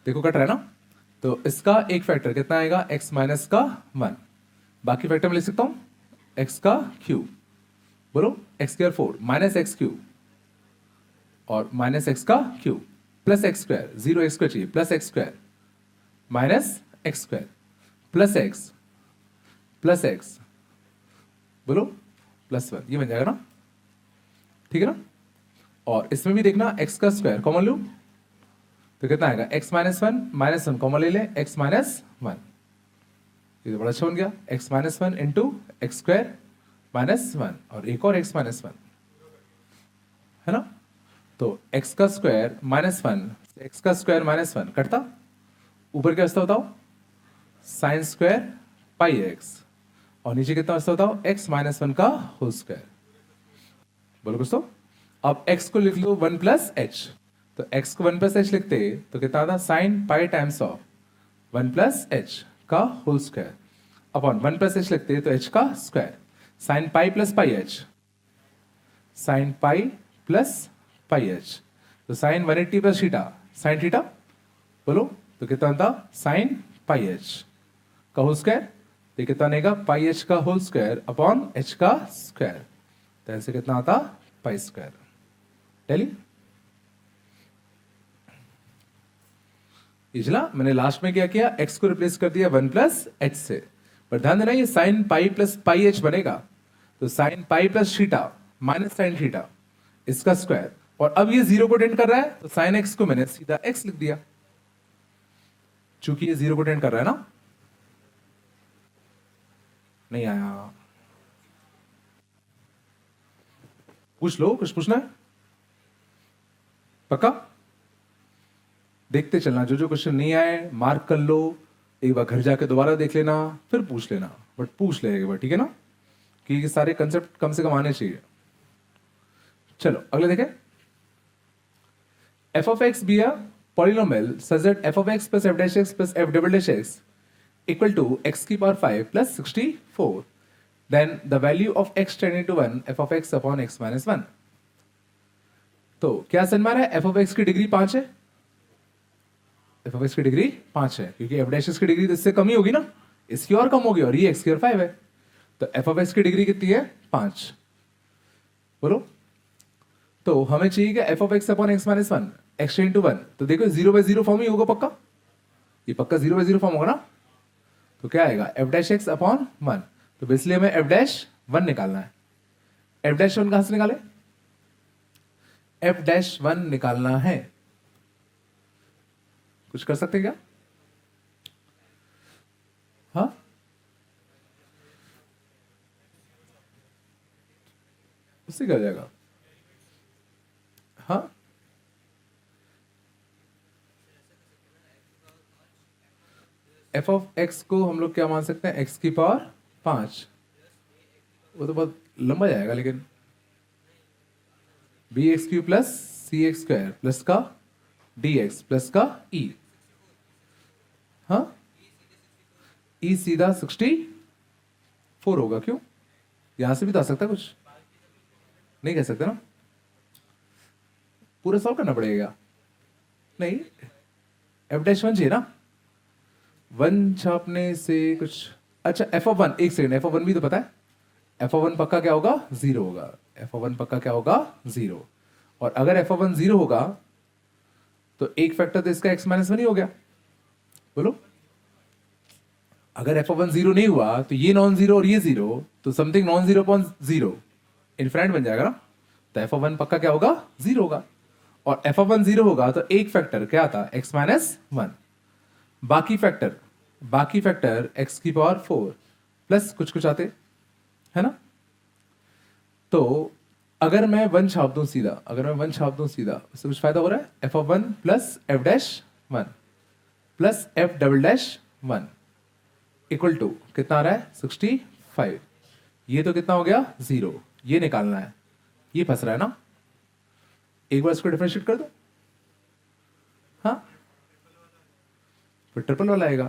देखो कट रहा है ना। तो इसका एक फैक्टर कितना आएगा x माइनस का 1, बाकी फैक्टर में लिख सकता हूं x का क्यूब, बोलो x square 4 minus x cube और माइनस एक्स का cube plus x square, 0 x square चाहिए, plus x square minus x square plus x बोलो प्लस 1, ये बन जाएगा ना। ठीक है ना, और इसमें भी देखना x का स्क्वायर कॉमन लो तो कितना आएगा x माइनस 1 माइनस 1 कॉमन ले ले x माइनस 1, ये तो बड़ा अच्छा बन गया x minus 1 into x square minus 1 और एक और x माइनस 1 है ना। तो x का स्क्वायर माइनस 1 x का स्क्वायर माइनस 1 कटता, ऊपर क्या बचता बताओ साइन स्क्वायर पाई x और नीचे कितना बचता बताओ x माइनस 1 का होल स्क्वायर। बोलो कुछ तो। अब x को लिख लो 1 प्लस h, तो x को 1 प्लस h लिखते तो कितना आता sine pi times of 1 plus h का whole square upon 1 plus h लिखते तो h का square, sine pi plus pi h, sine pi plus pi h, तो sine 180 plus theta sine theta, बोलो तो कितना आता साइन पाई h का होल स्क्वायर, तो कितना आएगा पाई h का होल स्क्वायर अपॉन h का स्क्वायर, तो ऐसे कितना आता पाई स्क्वायर। टेली इजला मैंने लास्ट में क्या किया x को रिप्लेस कर दिया 1 प्लस h से, पर ध्यान देना ये sign pi plus pi h बनेगा तो sign pi plus theta minus sine theta इसका स्क्वायर, और अब ये 0 को टेंड कर रहा है तो साइन x को मैंने सीधा x लिख दिया, चूंकि ये 0 को टेंड कर रहा है ना। नहीं आया, पूछ लो कुछ पूछना है पक्का, देखते चलना, जो जो क्वेश्चन नहीं आए मार्क कर लो, एक बार घर जाके दोबारा देख लेना फिर पूछ लेना, बट पूछ ले एक बार, ठीक है ना, कि ये सारे कंसेप्ट कम से कम आने चाहिए। चलो अगले देखें, f of x be a polynomial such that f of x plus f dash x plus f double dash x equal to x की power 5 plus 64, then the value of x tending to 1 f of x upon x minus 1। तो क्या समझ में आ रहा है, f of x की degree 5 है, f of x की डिग्री 5 है क्योंकि f dash x की डिग्री तो इससे कम ही होगी ना, इसकी और कम होगी और ये x की और 5 है, तो f of x की डिग्री कितनी है 5, बोलो। तो हमें चाहिए कि f of x upon x minus 1 x into 1, तो देखो 0/0 फॉर्म ही होगा पक्का, ये पक्का 0/0 फॉर्म होगा ना, तो क्या आएगा f dash x upon 1, तो इसलिए हमें f dash 1 निकालना है। f dash 1 कहां से निकाले, f dash 1 निकालना है, कुछ कर सकते क्या, हाँ उससे क्या जाएगा, हाँ f of x को हम लोग क्या मान सकते हैं x की पावर 5, वो तो बहुत लंबा जाएगा, लेकिन bx Q plus c x square plus का dx प्लस का e, हाँ e सीधा 64 होगा, क्यों यहां से भी तो आ सकता है, कुछ नहीं कह सकते ना, पूरा सॉल्व करना पड़ेगा, नहीं f dash 1 चाहिए ना, 1 छापने से कुछ, अच्छा f of 1, एक सेकंड, f of 1 भी तो पता है, f of 1 पक्का क्या होगा 0 होगा, f of 1 पक्का क्या होगा 0, और अगर f of 1 0 होगा तो एक फैक्टर तो इसका x माइनस 1 ही हो गया, बोलो। अगर f of 1 0 नहीं हुआ तो ये नॉन जीरो और ये 0, तो something non zero upon 0 infinite बन जाएगा ना, तो f of 1 पक्का क्या होगा 0 होगा, और f of 1 0 होगा तो एक फैक्टर क्या आता x माइनस 1, बाकी फैक्टर x की पावर 4 प्लस कुछ कुछ आते है ना। तो अगर मैं 1 छाप दूं सीधा, उससे कुछ फायदा हो रहा है, f of 1 plus f dash 1 plus f double dash 1 equal to कितना आ रहा है 65, ये तो कितना हो गया 0, ये निकालना है, ये फंस रहा है ना। एक बार इसको डिफरेंशिएट कर दो, हाँ फिर ट्रिपल वाला आएगा।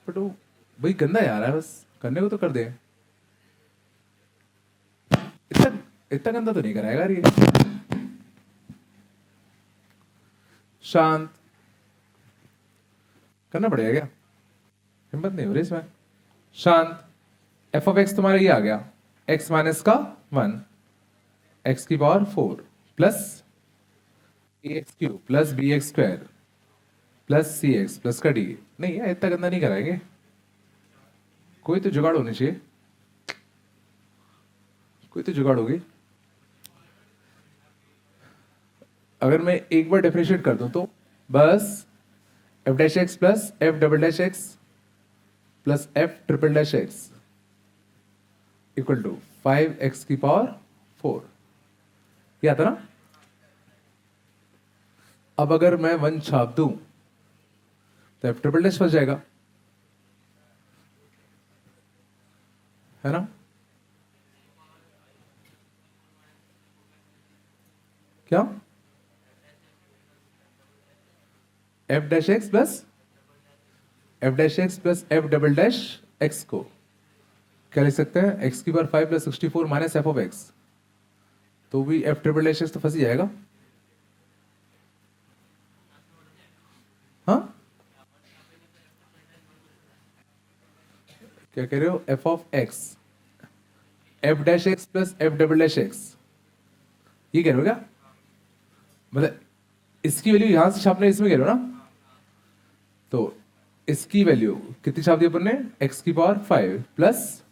बट वो भाई गंदा यार है, बस करने को तो कर दे। इतना इतना गंदा तो नहीं कराएगा ये। शांत करना पड़ेगा क्या, हिम्मत नहीं हो रही इसमें। शांत, एफ ऑफ एक्स तुम्हारा ये आ गया, एक्स माइनस का 1 एक्स की power 4 plus a x cube plus b x square plus c x plus का डी। नहीं यार इतना गंदा नहीं कराएंगे, कोई तो जुगाड़ होनी चाहिए, कोई तो जुगाड़ होगी। अगर मैं एक बार डिफरेंशिएट कर दूं तो बस f dash x plus f double dash x plus f triple dash x equal to 5x की पावर 4, ये आता ना। अब अगर मैं 1 छाप दूं तो एफ ट्रिपल डैश फंस जाएगा, है ना। क्या F dash x plus F dash x plus f double dash x को क्या लिख सकते हैं, एक्स की power 5 plus 64 minus F of x, तो भी एफ ट्रिपल डैश एक्स तो फंस ही जाएगा। हाँ क्या कह रहे हो, F of x F dash x plus f double dash x, ये कह रहे हो क्या, मतलब इसकी वैल्यू यहां से छापना है, इसमें कह रहे हो ना। तो इसकी वैल्यू कितनी छाप दी अपन ने, एक्स की पावर 5 प्लस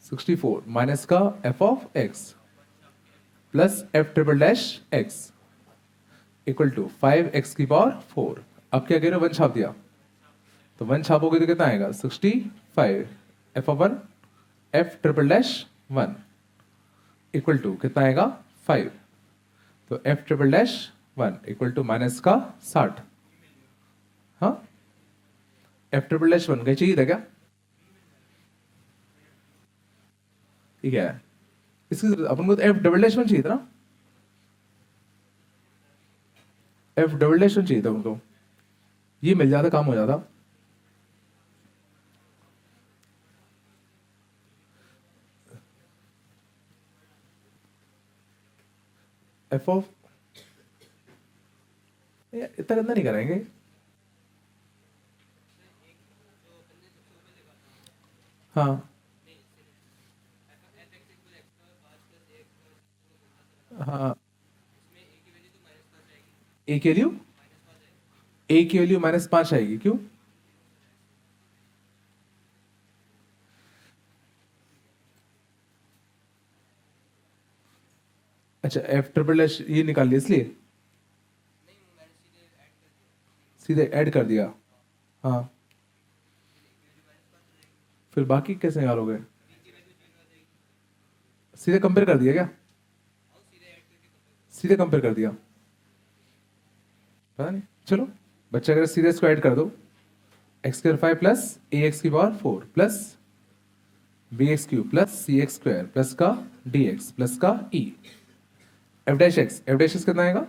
64 माइनस का f of x plus f triple dash x equal to 5x की पावर 4। अब क्या कह रहे हो, 1 छाप दिया, तो 1 छापोगे तो कितना आएगा 65 f of 1 f triple dash 1 equal to कितना आएगा 5, तो f triple dash 1 equal to minus का 60। हाँ एफ ट्रिपल डैश 1 कहीं चाहिए था क्या, ठीक है। इसकी अपन को तो एफ डबल डैश 1 चाहिए था ना, एफ डबल डैश 1 चाहिए था उनको, ये मिल जाता काम हो जाता। एफ ऑफ इतना गंदा नहीं कराएंगे। हाँ हाँ ए की वैल्यू -5 आएगी, क्यों। अच्छा एफ ट्रिपल डैश ये निकाल लिया इसलिए सीधे ऐड कर दिया। हाँ फिर बाकी कैसे निकालोगे, सीधे कंपेयर कर दिया क्या, सीधे कंपेयर कर दिया, पता नहीं। चलो बच्चा अगर सीधे इसको ऐड कर दो, x square 5 plus a x की power 4 plus b x cube plus c x square plus का डी एक्स प्लस का ई एफ डैश एक्स कितना आएगा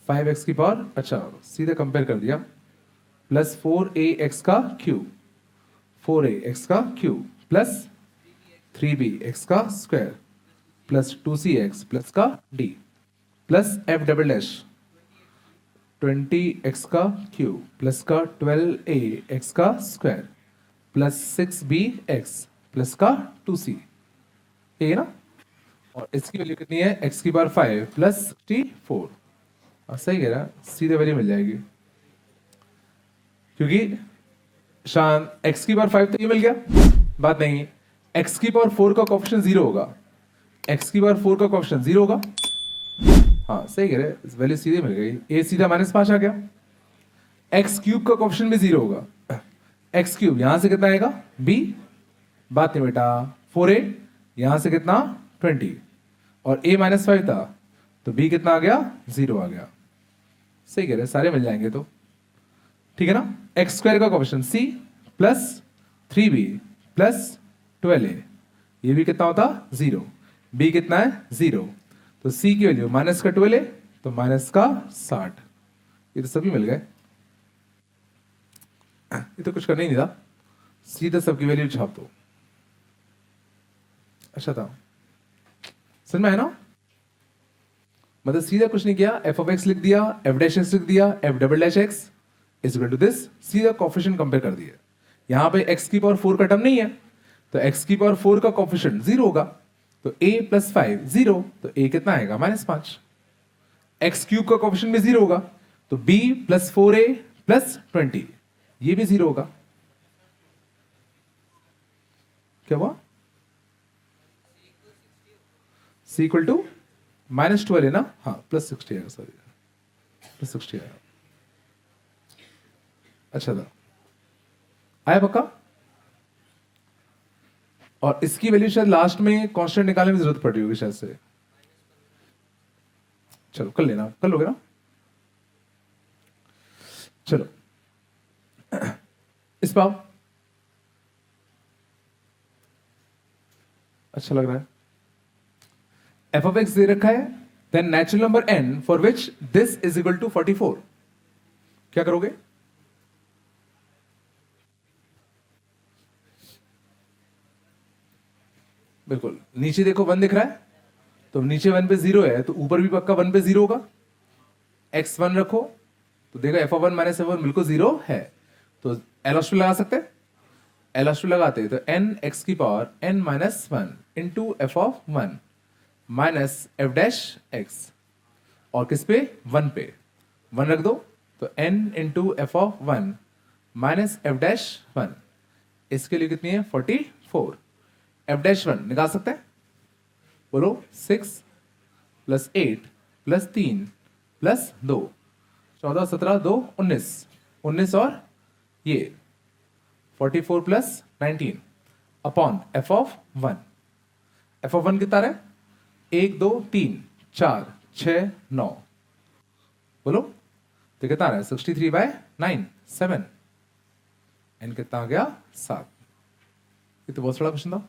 5x की पावर, अच्छा सीधे कंपेयर कर दिया, प्लस 4ax का क्यूब 4ax का क्यूब प्लस 3bx का स्क्वायर प्लस 2cx प्लस का d plus f double dash 20x का क्यूब प्लस का 12ax का स्क्वायर प्लस 6bx प्लस का 2c, ये है ना। और इसकी वैल्यू कितनी है, x की पावर 5 प्लस 64, सही कह रहा, सीधे वैल्यू मिल जाएगी, क्योंकि शान x की पावर 5 तो ये मिल गया, बात नहीं। x की पावर 4 का कोएफिशिएंट 0 होगा, x की पावर 4 का कोएफिशिएंट 0 होगा, हाँ सही कह रहे, वैल्यू सीधे मिल गई, a सीधा -5 आ गया। x क्यूब का कोएफिशिएंट भी 0 होगा, x क्यूब यहां से कितना आएगा b, बात नहीं बेटा 4a यहां से कितना 20 और a -5 था तो b कितना आ गया, 0 आ गया। सही कह रहे हैं, सारे मिल जाएंगे तो ठीक है ना। एक्स स्क्वायर का coefficient c plus 3b plus 12a, ये भी कितना होता, 0। b कितना है, 0। तो c की वैल्यू माइनस का 12a, तो माइनस का 60। ये तो सभी मिल गए, ये तो कुछ करना ही नहीं था, सीधा सबकी वैल्यू छाप दो। अच्छा था, समझ में है ना। मतलब सीधा कुछ नहीं किया, एफ ऑफ एक्स लिख दिया, एफ डैश एक्स लिख दिया, f double dash x is equal to this, सीधा कोफिशिएंट कंपेयर कर दिया। यहां पे एक्स की पावर 4 का टर्म नहीं है, तो एक्स की पावर 4 का कोफिशिएंट 0 होगा, तो a प्लस 5 0, तो a कितना आएगा, -5। एक्स क्यूब का कोफिशिएंट भी 0 होगा, तो b प्लस 4a प्लस 20, ये भी 0 होगा। क्या हुआ, c इक्वल टू -12 है ना, हाँ प्लस 60 आएगा, सॉरी प्लस 60 आएगा। अच्छा था, आया पक्का। और इसकी वैल्यू शायद लास्ट में कांस्टेंट निकालने में जरूरत पड़ रही होगी शायद से, चलो कर लेना, कर लोगे ना। चलो इस पाव अच्छा लग रहा है। एफ ऑफ एक्स दे रखा है, then natural number n for which this is equal to 44, क्या करोगे, बिल्कुल नीचे देखो 1 दिख रहा है, तो नीचे 1 पे 0 है, तो ऊपर भी पक्का 1 पे 0 होगा। x 1 रखो, तो देखो एफ ऑफ 1 माइनस एफ 1 बिल्कुल 0 है, तो एल लगा सकते हैं, एल लगाते तो n x की power n minus 1 into f of 1 minus F dash x, और किस पे, 1 पे 1 रख दो, तो n into f of 1 minus F dash 1, इसके लिए कितनी है, 44। एफ डैश 1 निकाल सकते हैं, बोलो 6 प्लस 8 प्लस 3 प्लस 2, 14 17 2 19, 19 और ये 44 plus 19 upon F of 1। F of 1 कितना रहा है, 1 2 3 4 6 9, बोलो तो कितना रहा है, 63/9 7, एन कितना आ गया, 7। ये तो बहुत बड़ा क्वेश्चन था,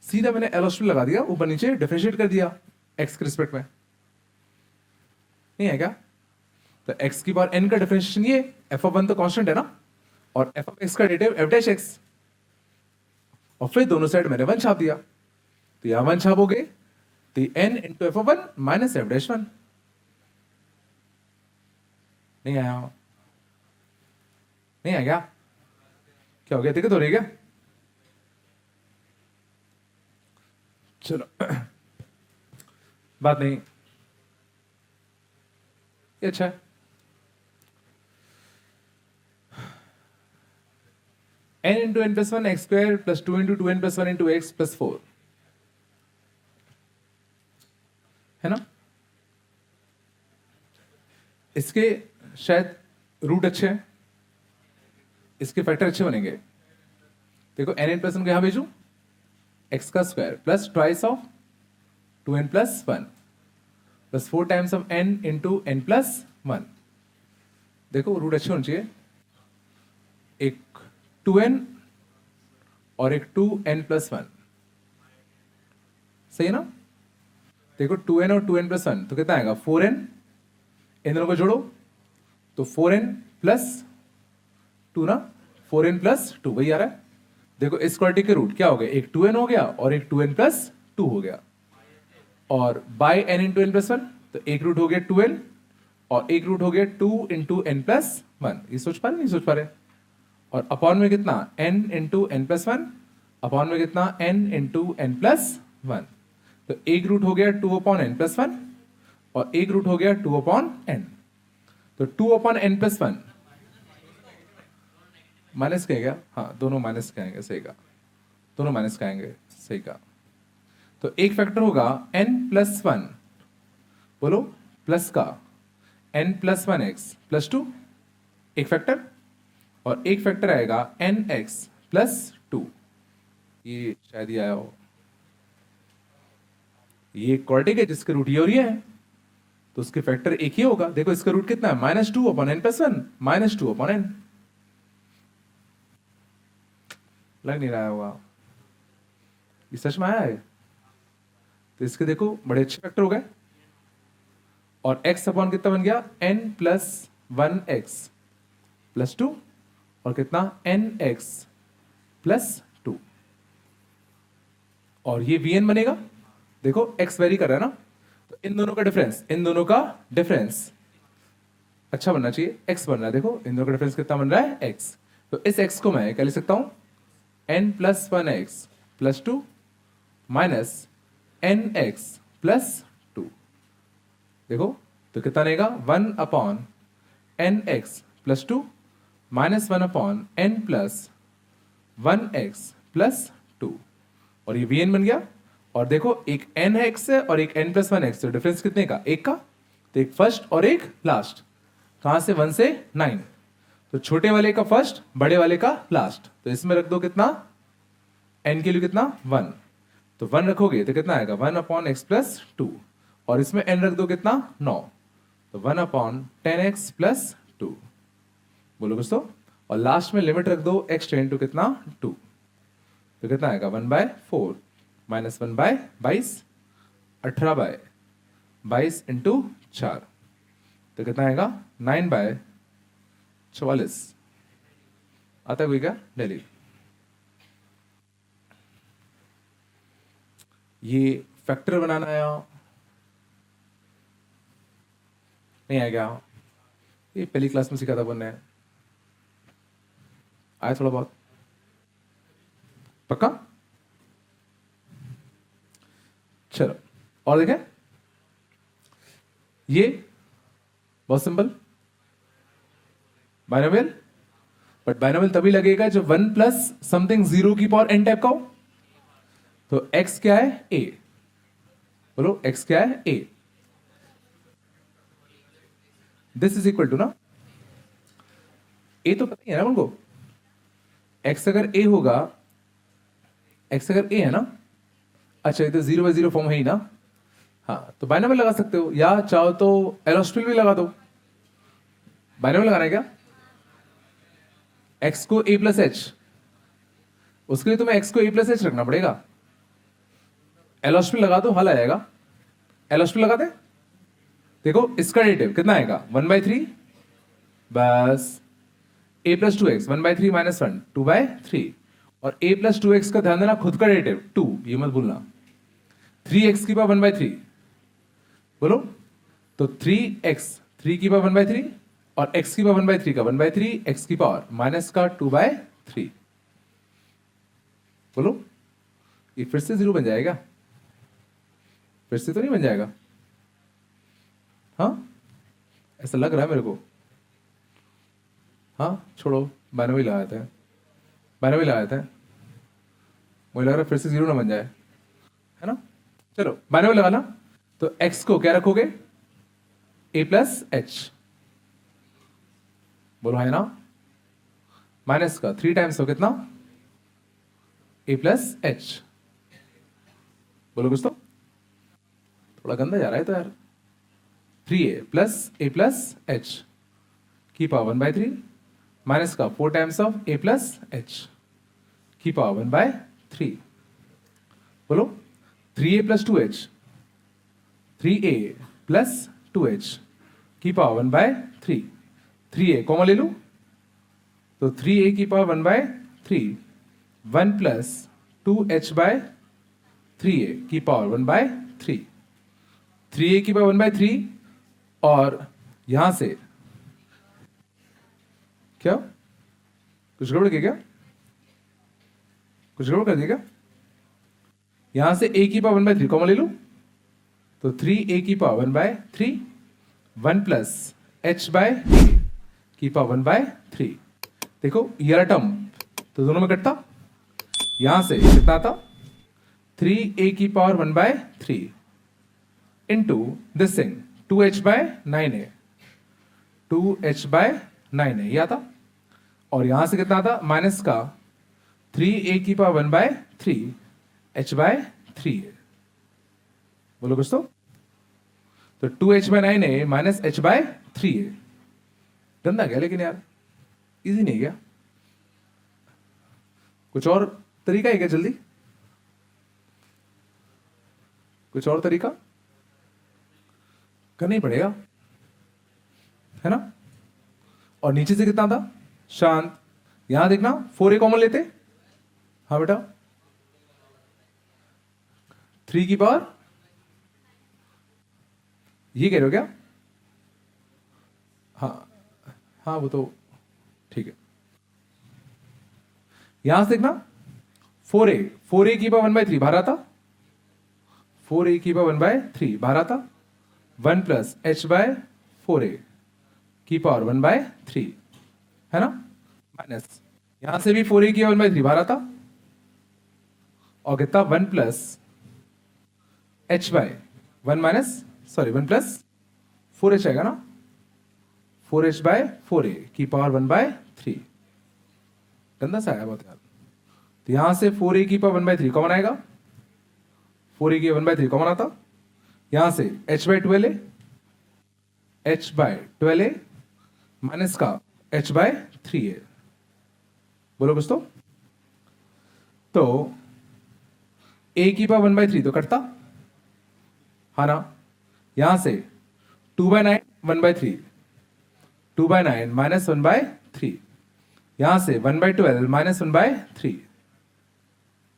सीधा मैंने एल लगा दिया, ऊपर नीचे डिफरेंशिएट कर दिया एक्स के रिस्पेक्ट में, नहीं है क्या। तो x की पावर n का डिफरेंशिएशन ये, एफ ऑफ 1 तो कांस्टेंट है ना, और एफ ऑफ एक्स का डेरिवेटिव एफ डैश एक्स, और फिर दोनों साइड मैंने 1 छाप दिया, तो यहां 1 छापोगे तो n into f of 1 minus F dash 1, नहीं आया, नहीं आया क्या, क्या हो गया, दिक्कत हो रही है क्या, चलो बात नहीं, ये अच्छा है। n into n plus 1 x square plus 2 into 2n plus 1 into x plus 4 है ना। इसके शायद रूट अच्छे हैं, इसके फैक्टर अच्छे बनेंगे। देखो n प्लस 1 को यहां भेजू, एक्स का square plus twice of 2n plus 1 plus 4 times of n into n plus 1। देखो रूट अच्छे होने चाहिए, एक 2n और एक 2n प्लस 1, सही है ना। देखो 2n और 2n प्लस 1 तो कितना आएगा, 4n, इन दोनों को जोड़ो तो 4n प्लस 2 ना, 4n प्लस 2 वही आ रहा है। देखो इस क्वालिटी के रूट क्या हो गया, एक 2n हो गया और एक 2n प्लस 2 हो गया, और by n into n plus 1, तो एक रूट हो गया 2n और एक रूट हो गया 2 इंटू एन प्लस 1। ये सोच पा रहे, नहीं सोच पा रहे। और अपॉन में कितना, n into n plus 1, upon में कितना, n इंटू एन प्लस 1, तो एक रूट हो गया 2 अपॉन एन प्लस 1 और एक रूट हो गया 2 अपॉन n, तो 2 अपॉन एन प्लस 1 माइनस का क्या, हाँ दोनों माइनस का आएंगे, सही का, दोनों माइनस का आएंगे, सही का। तो एक फैक्टर होगा n प्लस 1, बोलो प्लस का n प्लस 1x प्लस 2, एक फैक्टर, और एक फैक्टर आएगा nx प्लस 2, ये शायद ही आया हो, ये क्वाड्रेटिक है जिसके रूट ये और ये है, तो उसके फैक्टर एक ही होगा। देखो इसका रूट कितना है, -2/n+1, -2/n। लग नहीं रहा होगा, ये सच में आया है। तो इसके देखो बड़े अच्छे फैक्टर हो गए, और x अपॉन कितना बन गया, n+1x+2, और कितना nx+2, और ये vn बनेगा। देखो x वेरी कर रहा है ना, तो इन दोनों का डिफरेंस अच्छा बनना चाहिए, x बन रहा है। देखो इन दोनों का डिफरेंस कितना बन रहा है, x। तो इस x को मैं क्या लिख सकता हूं, n+1x+2 -nx+2। देखो तो कितना रहेगा, 1/nx+2 -1/n+1x+2, और ये vn बन गया। और देखो एक n है x से और एक n+1x, तो डिफरेंस कितने का, एक का। तो एक फर्स्ट और एक लास्ट, कहां से, 1 से 9, तो छोटे वाले का फर्स्ट, बड़े वाले का लास्ट। तो इसमें रख दो कितना, n के लिए कितना 1, तो 1 रखोगे तो कितना आएगा, 1/x+2, और इसमें n रख दो कितना 9, तो 1/10x+2। बोलो दोस्तों, और लास्ट में लिमिट रख दो x टेंड टू कितना 2, तो कितना आएगा 1/4 -1/22, 18/22 इंटू 4, तो कितना आएगा 9/44। आता है कोई क्या, डेली। ये फैक्टर बनाना आया नहीं आया क्या, ये पहली क्लास में सिखाता बनने आया थोड़ा बहुत, पक्का। चलो और देखें, ये बहुत सिंपल बाइनोमियल, बट बाइनोमियल तभी लगेगा जब 1 प्लस समथिंग 0 की पावर n टाइप का हो। तो x क्या है, a, बोलो x क्या है, a। This is equal to ना, a तो पता ही है ना उनको, x अगर a होगा, x अगर a है ना, अच्छा ये तो 0/0 फॉर्म है ही ना, हाँ तो बाइनोमियल लगा सकते हो, या चाहो तो एलोस्ट्रिल भी लगा दो। बाइनोमियल लगाना है क्या, x को a+h, उसके लिए तुम्हें x को a+h रखना पड़ेगा। एलोस्ट्रिल लगा दो, हल आ जाएगा। एलोस्ट्रिल लगा दे, देखो इसका डेरिवेटिव कितना आएगा, 1/3, बस a+2x 1/3 - 1 2/3, और a+2x का ध्यान देना, खुद का डेरिवेटिव 2, ये मत भूलना। 3x की पावर 1/3, बोलो तो 3x 3 की पावर 1/3, और x की पावर 1/3 का 1/3, x की पावर माइनस का 2/3, बोलो ये फिर से 0 बन जाएगा, फिर से तो नहीं बन जाएगा, हाँ ऐसा लग रहा है मेरे को, हाँ छोड़ो, बाइनोमियल लगाते हैं, बाइनोमियल लगाते हैं, मुझे लग रहा है फिर से 0 ना बन जाए, है ना। चलो बाइनोमियल लगाना, तो x को क्या रखोगे, a+h, बोलो है ना, माइनस का 3 टाइम्स हो कितना, a+h, बोलो कुछ तो, थोड़ा गंदा जा रहा है तो यार। 3a + a+h की पावर 1/3 माइनस का 4 टाइम्स ऑफ a+h की पावर 1/3, बोलो 3a + 2h, 3a + 2h की पावर 1/3, 3a कॉमन ले लो, तो 3a की पावर 1/3, 1 + 2h/3a की पावर 1/3, 3a की पावर 1/3, और यहां से क्या कुछ गड़बड़ किया क्या, कुछ गड़बड़ कर दिया क्या, यहां से a की पावर 1/3 कॉमन ले लो, तो 3a की पावर 1/3, 1 + h/a की पावर 1/3। देखो ये टर्म तो दोनों में कटता, यहां से कितना आता, 3a की power 1/3 into this thing 2h/9a, 2h/9a ये आता, और यहां से कितना आता, माइनस का 3a की पावर 1/3 h/3a, बोलो कुछ तो 2h/9 है माइनस h/3 है। गंदा क्या लेकिन यार, इजी नहीं क्या? कुछ और तरीका है क्या? जल्दी कुछ और तरीका करना ही पड़ेगा, है ना? और नीचे से कितना था? शांत। यहां देखना 4a कॉमन लेते। हाँ बेटा, 3 की पावर, ये कह रहे हो क्या? हाँ हाँ, वो तो ठीक है। यहां से देखना 4a की पावर 1/3 बाहर आता, 4a की पावर 1/3 बाहर आता, 1 प्लस h/4a की पावर 1/3, है ना? माइनस यहां से भी 4a की 1/3 बाहर आता, और कितना? 1 plus h/1 minus, sorry 1 plus 4h आएगा ना, 4h/4a की पावर 1/3। गंदा सा आया बहुत यार। तो यहां से 4a की पावर 1/3 कॉमन आएगा, 4a की 1/3 कॉमन आता, यहां से h/12a, h/12a माइनस का h/3a। बोलो कुछ तो a की पावर 1/3 तो कटता, हाँ ना? यहां से 2/9 1/3, 2/9 माइनस 1/3, यहां से 1/12 माइनस 1/3।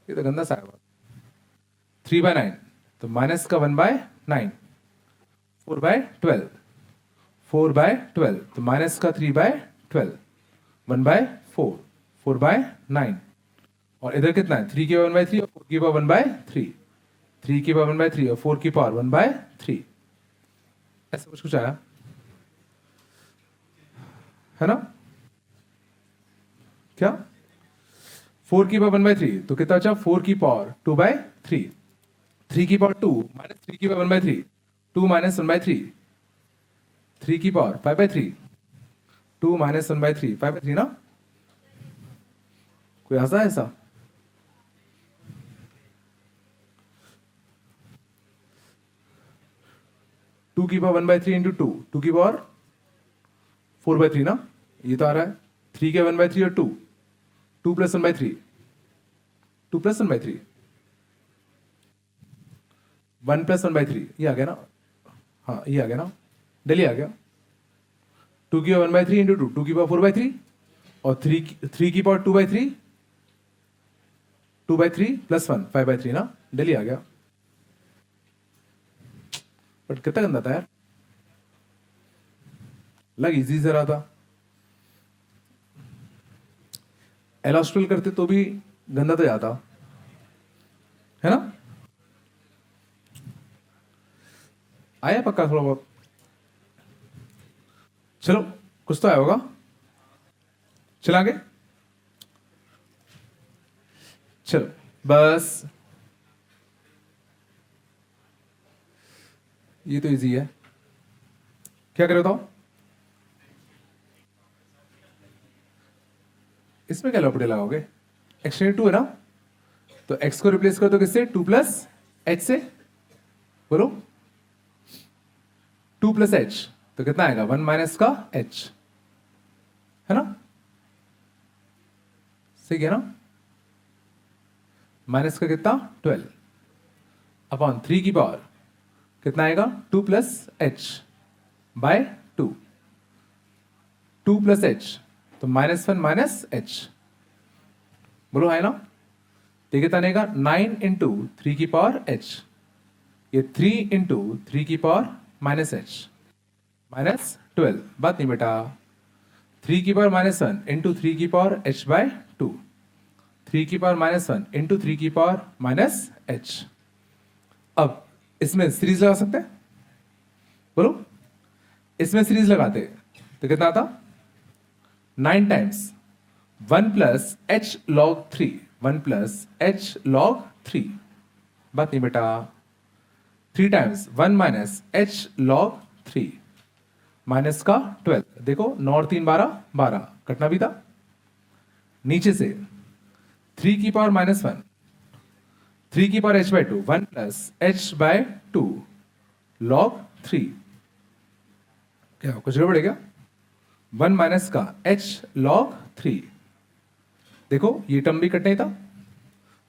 ये तो गंदा सा है। 3/9 तो माइनस का 1/9, 4/12, 4/12 तो माइनस का 3/12, 1/4, 4/9, और इधर कितना है? 3 की पावर 1/3 और 4 की पावर 1/3, 3 की पावर 1/3 और 4 की पावर 1/3। ऐसा कुछ आया, है ना? क्या 4 की पावर 1/3 तो कितना बचा? 4 की पावर 2/3, 3 की पावर 2 माइनस 3 की पावर 1/3, 2 माइनस 1/3, 3 की पावर 5/3, 2 माइनस 1/3, 5/3 ना? कोई हंसा ऐसा? टू की पावर 1/3 इंटू 2 की पावर 4/3 ना? ये तो आ रहा है 3 के 1/3 और 2 प्लस 1/3, 2 प्लस 1/3, 1 प्लस 1/3, ये आ गया ना? हाँ ये आ गया ना, डेली आ गया। 2 की पावर 1/3 इंटू 2 की पावर 4/3, और 3 की पावर 2/3, 2/3 प्लस 1 5/3 ना, डेली आ गया। बट कितना गंदा था यार, लग इजी से रहा था। एलास्ट्रल करते तो भी गंदा तो जाता, है ना? आया पक्का थोड़ा बहुत? चलो कुछ तो आया होगा। चलांगे, चलो बस, ये तो इजी है। क्या करो तो इसमें क्या लपड़े लगाओगे? एक्सटेंड 2 है ना, तो x को रिप्लेस कर दो किससे? 2 प्लस h से। बोलो 2 प्लस h तो कितना आएगा? 1 माइनस का h, है ना? सही है ना? माइनस का कितना? 12 अपॉन 3 की पावर कितना आएगा? 2 plus h by 2, 2 plus h तो -1 माइनस h। बोलो है ना? तो कितना आएगा? 9 इंटू 3 की पावर h, ये 3 इंटू 3 की पावर माइनस h, माइनस 12। बात नहीं बेटा, 3 की पावर -1 इंटू 3 की पावर h/2, 3 की पावर -1 इंटू 3 की पावर माइनस h। अब इसमें सीरीज लगा सकते हैं? बोलो इसमें सीरीज लगाते तो कितना आता? 9 times 1 plus h log 3, 1 plus h log 3। बात नहीं बेटा, 3 times 1 minus h log 3 minus का 12। देखो 9 और 3 12, 12 कटना भी था। नीचे से 3 की पावर -1 3 की power h by 2 1 plus h by 2 log 3 क्या कुछ गड़बड़ है क्या? 1 माइनस का h log 3 देखो ये टर्म भी कटने था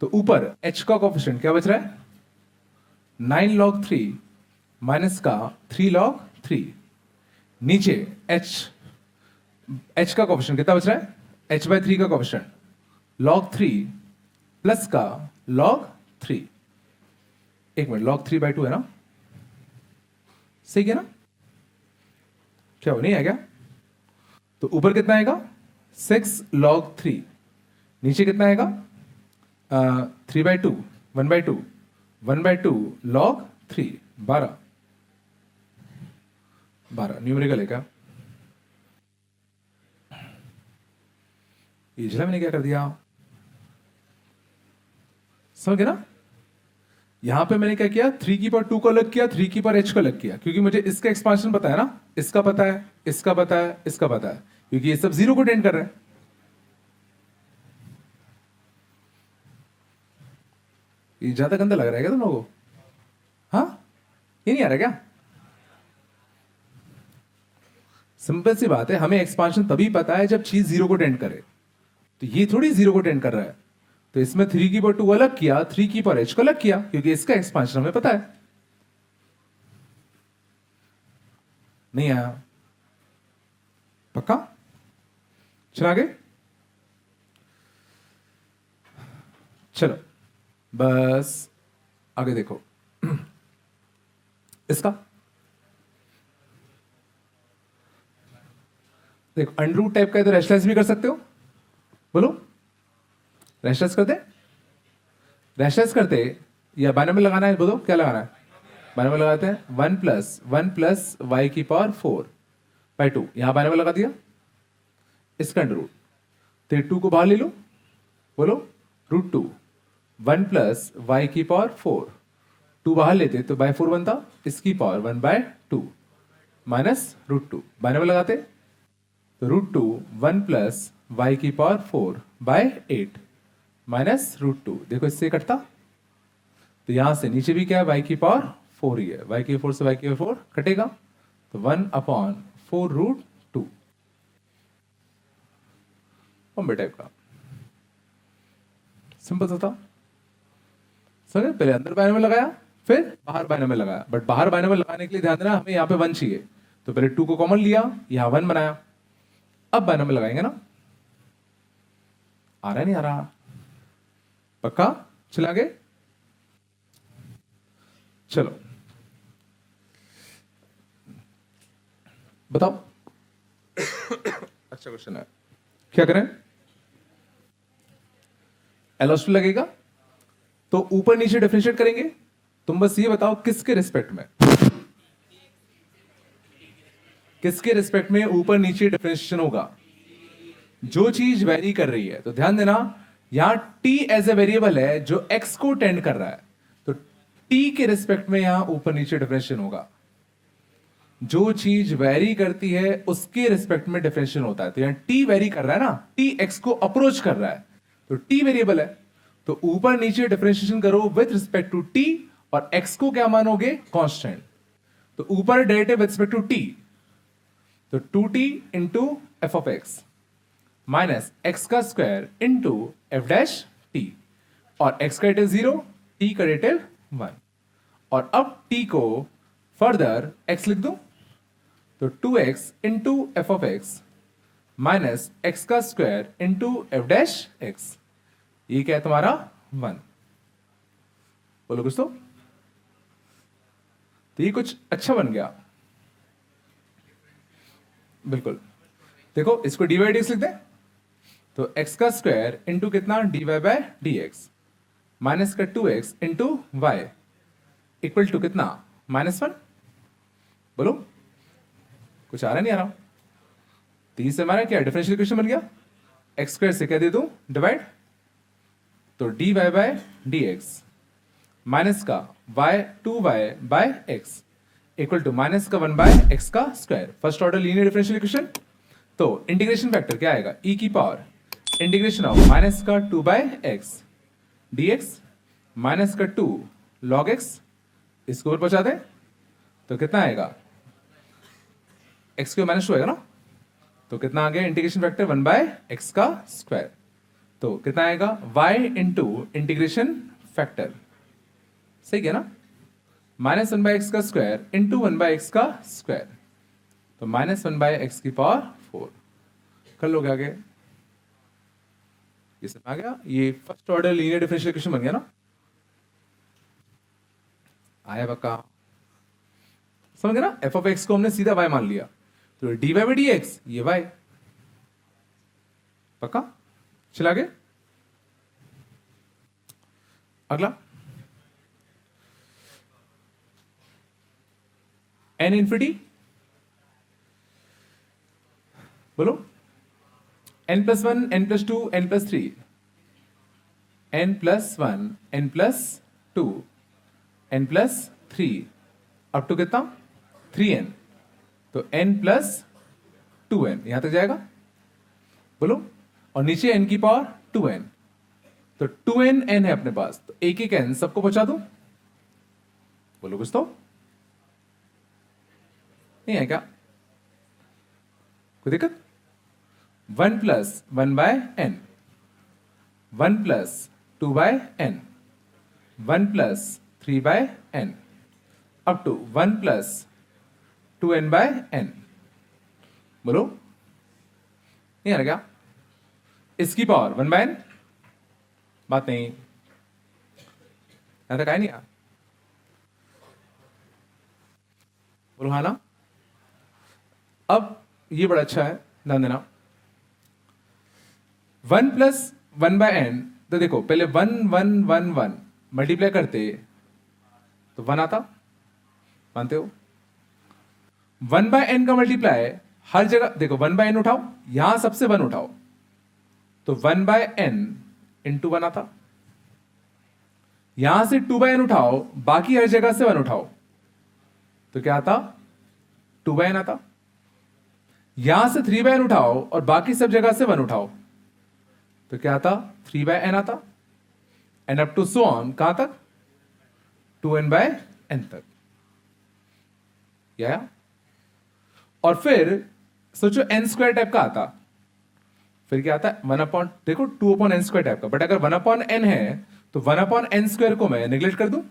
तो ऊपर h का कोफिशिएंट क्या बच रहा है 9 log 3 माइनस का 3 log 3 नीचे h का कोफिशिएंट कितना बच रहा है h by 3 का कोफिशिएंट log 3 प्लस का log 3 एक मिनट log 3 by 2 है ना सही है ना क्या वो नहीं है क्या तो ऊपर कितना आएगा 6 log 3 नीचे कितना आएगा 3 by 2 1 by 2 1 by 2 log 3 12 numerical है क्या ये जला मैंने क्या कर दिया समझ गए ना यहां पे मैंने क्या किया 3 की पावर 2 को अलग किया 3 की पावर h को अलग किया क्योंकि मुझे इसका एक्सपांशन पता है ना इसका पता है इसका पता है इसका पता है क्योंकि ये सब जीरो को टेंड कर रहे हैं ये ज्यादा गंदा लग रहा है क्या तुम लोगों को हाँ ये नहीं आ रहा क्या सिंपल सी बात है हमें एक्सपांशन तभी पता है जब चीज जीरो को टेंड करे तो ये थोड़ी जीरो को टेंड कर रहा है तो इसमें 3 की पावर 2 अलग किया 3 की पावर h को अलग किया क्योंकि इसका एक्सपांशन हमें पता है नहीं आया पक्का चलो आगे चलो बस आगे देखो इसका देखो अंडररूट टाइप का है तो रेशलेस भी कर सकते हो बोलो रेशलेस करते रेशलेस करते या बाइनोमियल लगाना है बोलो क्या लगाना है बाइनोमियल लगाते हैं 1 प्लस y की पावर 4 by 2 यहां बाइनोमियल लगा दिया इसका अंडर रूट तो 2 को बाहर ले लो बोलो रूट 2 1 प्लस y की पावर 4 2 बाहर लेते तो बाय 4 बनता इसकी power 1 by 2 minus root 2 binomial लगाते तो रूट 2 1 प्लस y की पावर 4 by 8 माइनस रूट 2 देखो इससे कटता तो यहां से नीचे भी क्या है y की पावर 4 ही है y की 4 से y की 4 कटेगा तो 1/4 रूट 2 फॉर्मूला टाइप का सिंपल सा था समझे पहले अंदर बाइनोमियल लगाया फिर बाहर बाइनोमियल लगाया बट बाहर बाइनोमियल लगाने के लिए ध्यान देना हमें यहाँ पे 1 चाहिए तो पहले 2 को कॉमन लिया यहां 1 बनाया अब बाइनोमियल लगाएंगे ना आ रहा नहीं आ रहा पक्का चला आगे चलो बताओ अच्छा क्वेश्चन है क्या करें एलोस्टो लगेगा तो ऊपर नीचे डिफरेंशिएट करेंगे तुम बस ये बताओ किसके रिस्पेक्ट में ऊपर नीचे डिफरेंशिएशन होगा जो चीज वेरी कर रही है तो ध्यान देना यहां t एज ए वेरिएबल है जो x को टेंड कर रहा है तो t के रिस्पेक्ट में यहां ऊपर नीचे डिफरेंशिएशन होगा जो चीज वेरी करती है उसके रिस्पेक्ट में डिफरेंशिएशन होता है तो यहां t वेरी कर रहा है ना t x को अप्रोच कर रहा है तो t वेरिएबल है तो ऊपर नीचे डिफरेंशिएशन करो विथ रिस्पेक्ट टू t और x को क्या मानोगे कांस्टेंट तो ऊपर derivative with respect to t तो 2t into f of x minus x का square into f dash t और एक्स का डेरिवेटिव 0 टी का डेरिवेटिव 1 और अब टी को फर्दर एक्स लिख दूं तो 2x into f of x minus x का square into f dash x ये क्या है तुम्हारा 1 बोलो कुछ तो ये कुछ अच्छा बन गया बिल्कुल देखो इसको dy by dx लिख दें तो x का स्क्वायर इंटू कितना dy by dx माइनस का 2x into Y equal to कितना -1 बोलो कुछ आ रहा नहीं आ रहा तीन से हमारा क्या डिफरेंशियल इक्वेशन बन गया एक्स स्क्वायर से क्या दे दूं डिवाइड तो dy by dx माइनस का y 2y by x equal to minus का 1 by x का स्क्वायर first order linear differential equation तो इंटीग्रेशन फैक्टर क्या आएगा e की पावर इंटीग्रेशन ऑफ माइनस का 2 by x dx माइनस का 2 लॉग एक्स, इसको ऊपर पहुंचा दे तो कितना आएगा, एक्स क्यूब माइनस 2 आएगा ना, तो कितना आ गया इंटीग्रेशन फैक्टर 1/x का स्क्वायर, तो कितना आएगा y इंटू इंटीग्रेशन फैक्टर, सही है ना, -1/x का स्क्वायर इंटू 1/x का स्क्वायर, तो -1/x की पावर 4 कर लोगे आगे, ये सब आ गया, ये first order linear differential equation बन गया ना, आया पक्का, समझ गए ना, एफ ऑफ एक्स को हमने सीधा y मान लिया, तो dy बाई डी एक्स ये y, पक्का, चला गए अगला, n इंफिनिटी, बोलो n+1 n+2 n+3, n+1 n+2 n+3 up to कितना 3n, तो n+2n यहां तक जाएगा, बोलो, और नीचे n की पावर 2n, तो 2n n है अपने पास, तो एक एक n सबको बचा दो, बोलो कुछ तो नहीं है क्या, कोई दिक्कत, 1+1/n, 1+2/n, 1+3/n, up to 1+2n/n, बोलो नहीं आ रहा क्या, इसकी पावर 1/n, बात नहीं, यहां तक आया नहीं यार, बोलो हाँ ना, अब ये बड़ा अच्छा है, ध्यान देना, 1+1/n, तो देखो पहले 1 1 1 1 मल्टीप्लाई करते तो 1 आता, मानते हो, 1/n का मल्टीप्लाई हर जगह देखो, 1/n उठाओ, यहां सबसे 1 उठाओ, तो 1/n इंटू 1 आता, यहां से 2/n उठाओ, बाकी हर जगह से 1 उठाओ, तो क्या आता 2/n आता, यहां से 3/n उठाओ और बाकी सब जगह से 1 उठाओ, तो क्या आता 3/n आता, and up to so on, कहां तक 2n/n तक, या और फिर सोचो n² टाइप का आता, फिर क्या आता है 1/, देखो 2/n² टाइप का, बट अगर 1/n है तो 1/n² को मैं नेग्लेक्ट कर दूं,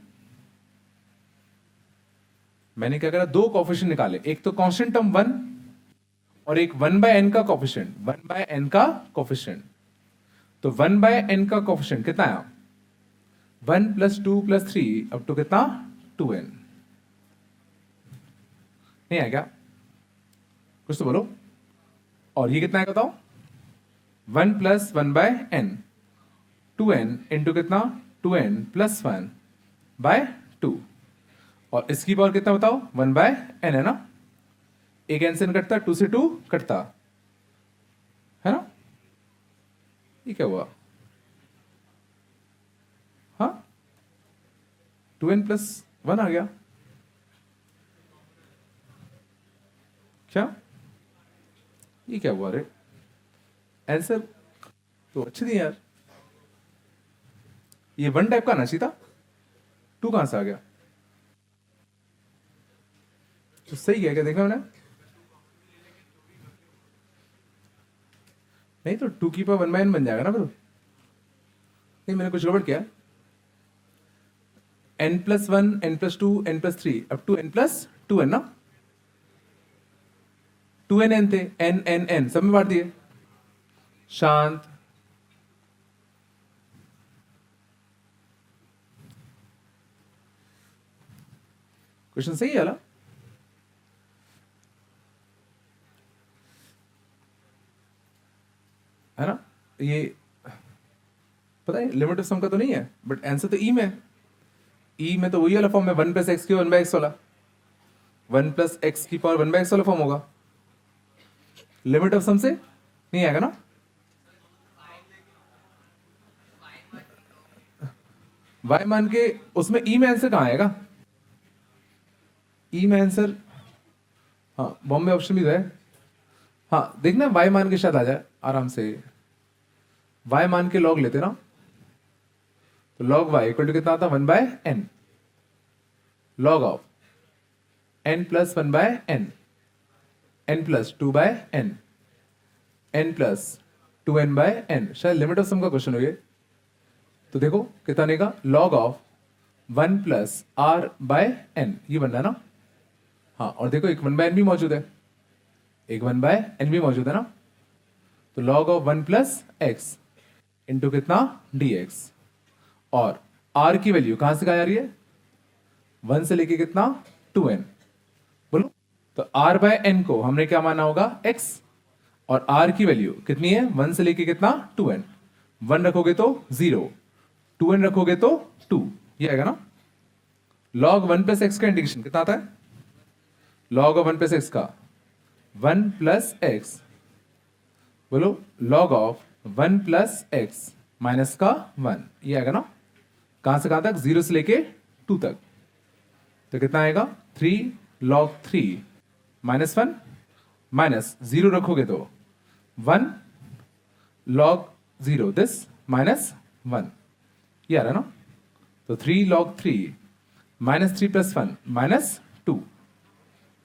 मैंने क्या करा, दो कोफिशिएंट निकाले, एक तो कांस्टेंट टर्म 1 और एक 1/n का कोफिशिएंट, 1/n का कोफिशिएंट, तो 1/n का कोफिशिएंट कितना आया 1 + 2 + 3 अप टू कितना 2n, नहीं आया क्या, कुछ तो बोलो, और ये कितना है बताओ 1 + 1/n, 2n इंटू कितना 2n + 1/2, और इसकी पावर कितना बताओ 1/n है ना, एक n से n कटता, 2 से 2 कटता है ना, ये क्या हुआ, हाँ 2n + 1 आ गया, क्या ये क्या हुआ रे, आंसर तो अच्छे दिए यार, ये 1 टाइप का आना चाहिए था, 2 कहां से आ गया, तो सही है क्या, देखा मैंने, नहीं तो 2 की पावर 1/n बन जाएगा ना फिर, नहीं मैंने कुछ गड़बड़ किया, n+1 n+2 n+3 up to n+2n ना, 2n n थे, n n n सब में बांट दिए, शांत, क्वेश्चन सही है ना, है ना, ये पता है लिमिट ऑफ सम का तो नहीं है, बट आंसर तो ई में है, ई में तो वही वाला फॉर्म है 1 + x की 1/x वाला, 1 + x की पावर 1/x वाला फॉर्म होगा, लिमिट ऑफ सम से नहीं आएगा ना, y मान के उसमें ई में आंसर कहां आएगा, ई में आंसर, हाँ बॉम्बे ऑप्शन भी तो है, हाँ देखना y मान के शायद आ जाए आराम से, y मान के लॉग लेते ना, तो log y इक्वल टू कितना आता 1/n log of n plus 1/n n plus 2/n n plus 2n/n। शायद लिमिट ऑफ सम का क्वेश्चन हो ये। तो देखो कितना आनेगा log ऑफ 1 प्लस r/n, ये बन रहा है ना। हाँ, और देखो एक 1/n भी मौजूद है, एक 1/n भी मौजूद है ना। तो log of 1 plus x into कितना dx, और r की वैल्यू कहां से कहा जा रही है 1 से लेके कितना 2n। बोलो तो r/n को हमने क्या माना होगा x, और r की वैल्यू कितनी है 1 से लेके कितना 2n। 1 रखोगे तो 0, 2n रखोगे तो 2, ये आएगा ना। log 1 प्लस एक्स का इंटीग्रेशन कितना आता है, log ऑफ 1 प्लस एक्स का 1 प्लस एक्स, बोलो log of 1 plus x minus का 1, ये आएगा ना। कहां से कहां तक 0 से लेके 2 तक। तो कितना आएगा 3 log 3 माइनस 1 माइनस 0 रखोगे तो 1 log 0 दिस माइनस 1, ये आ रहा है ना। तो 3 log 3 माइनस 3 प्लस 1 माइनस 2,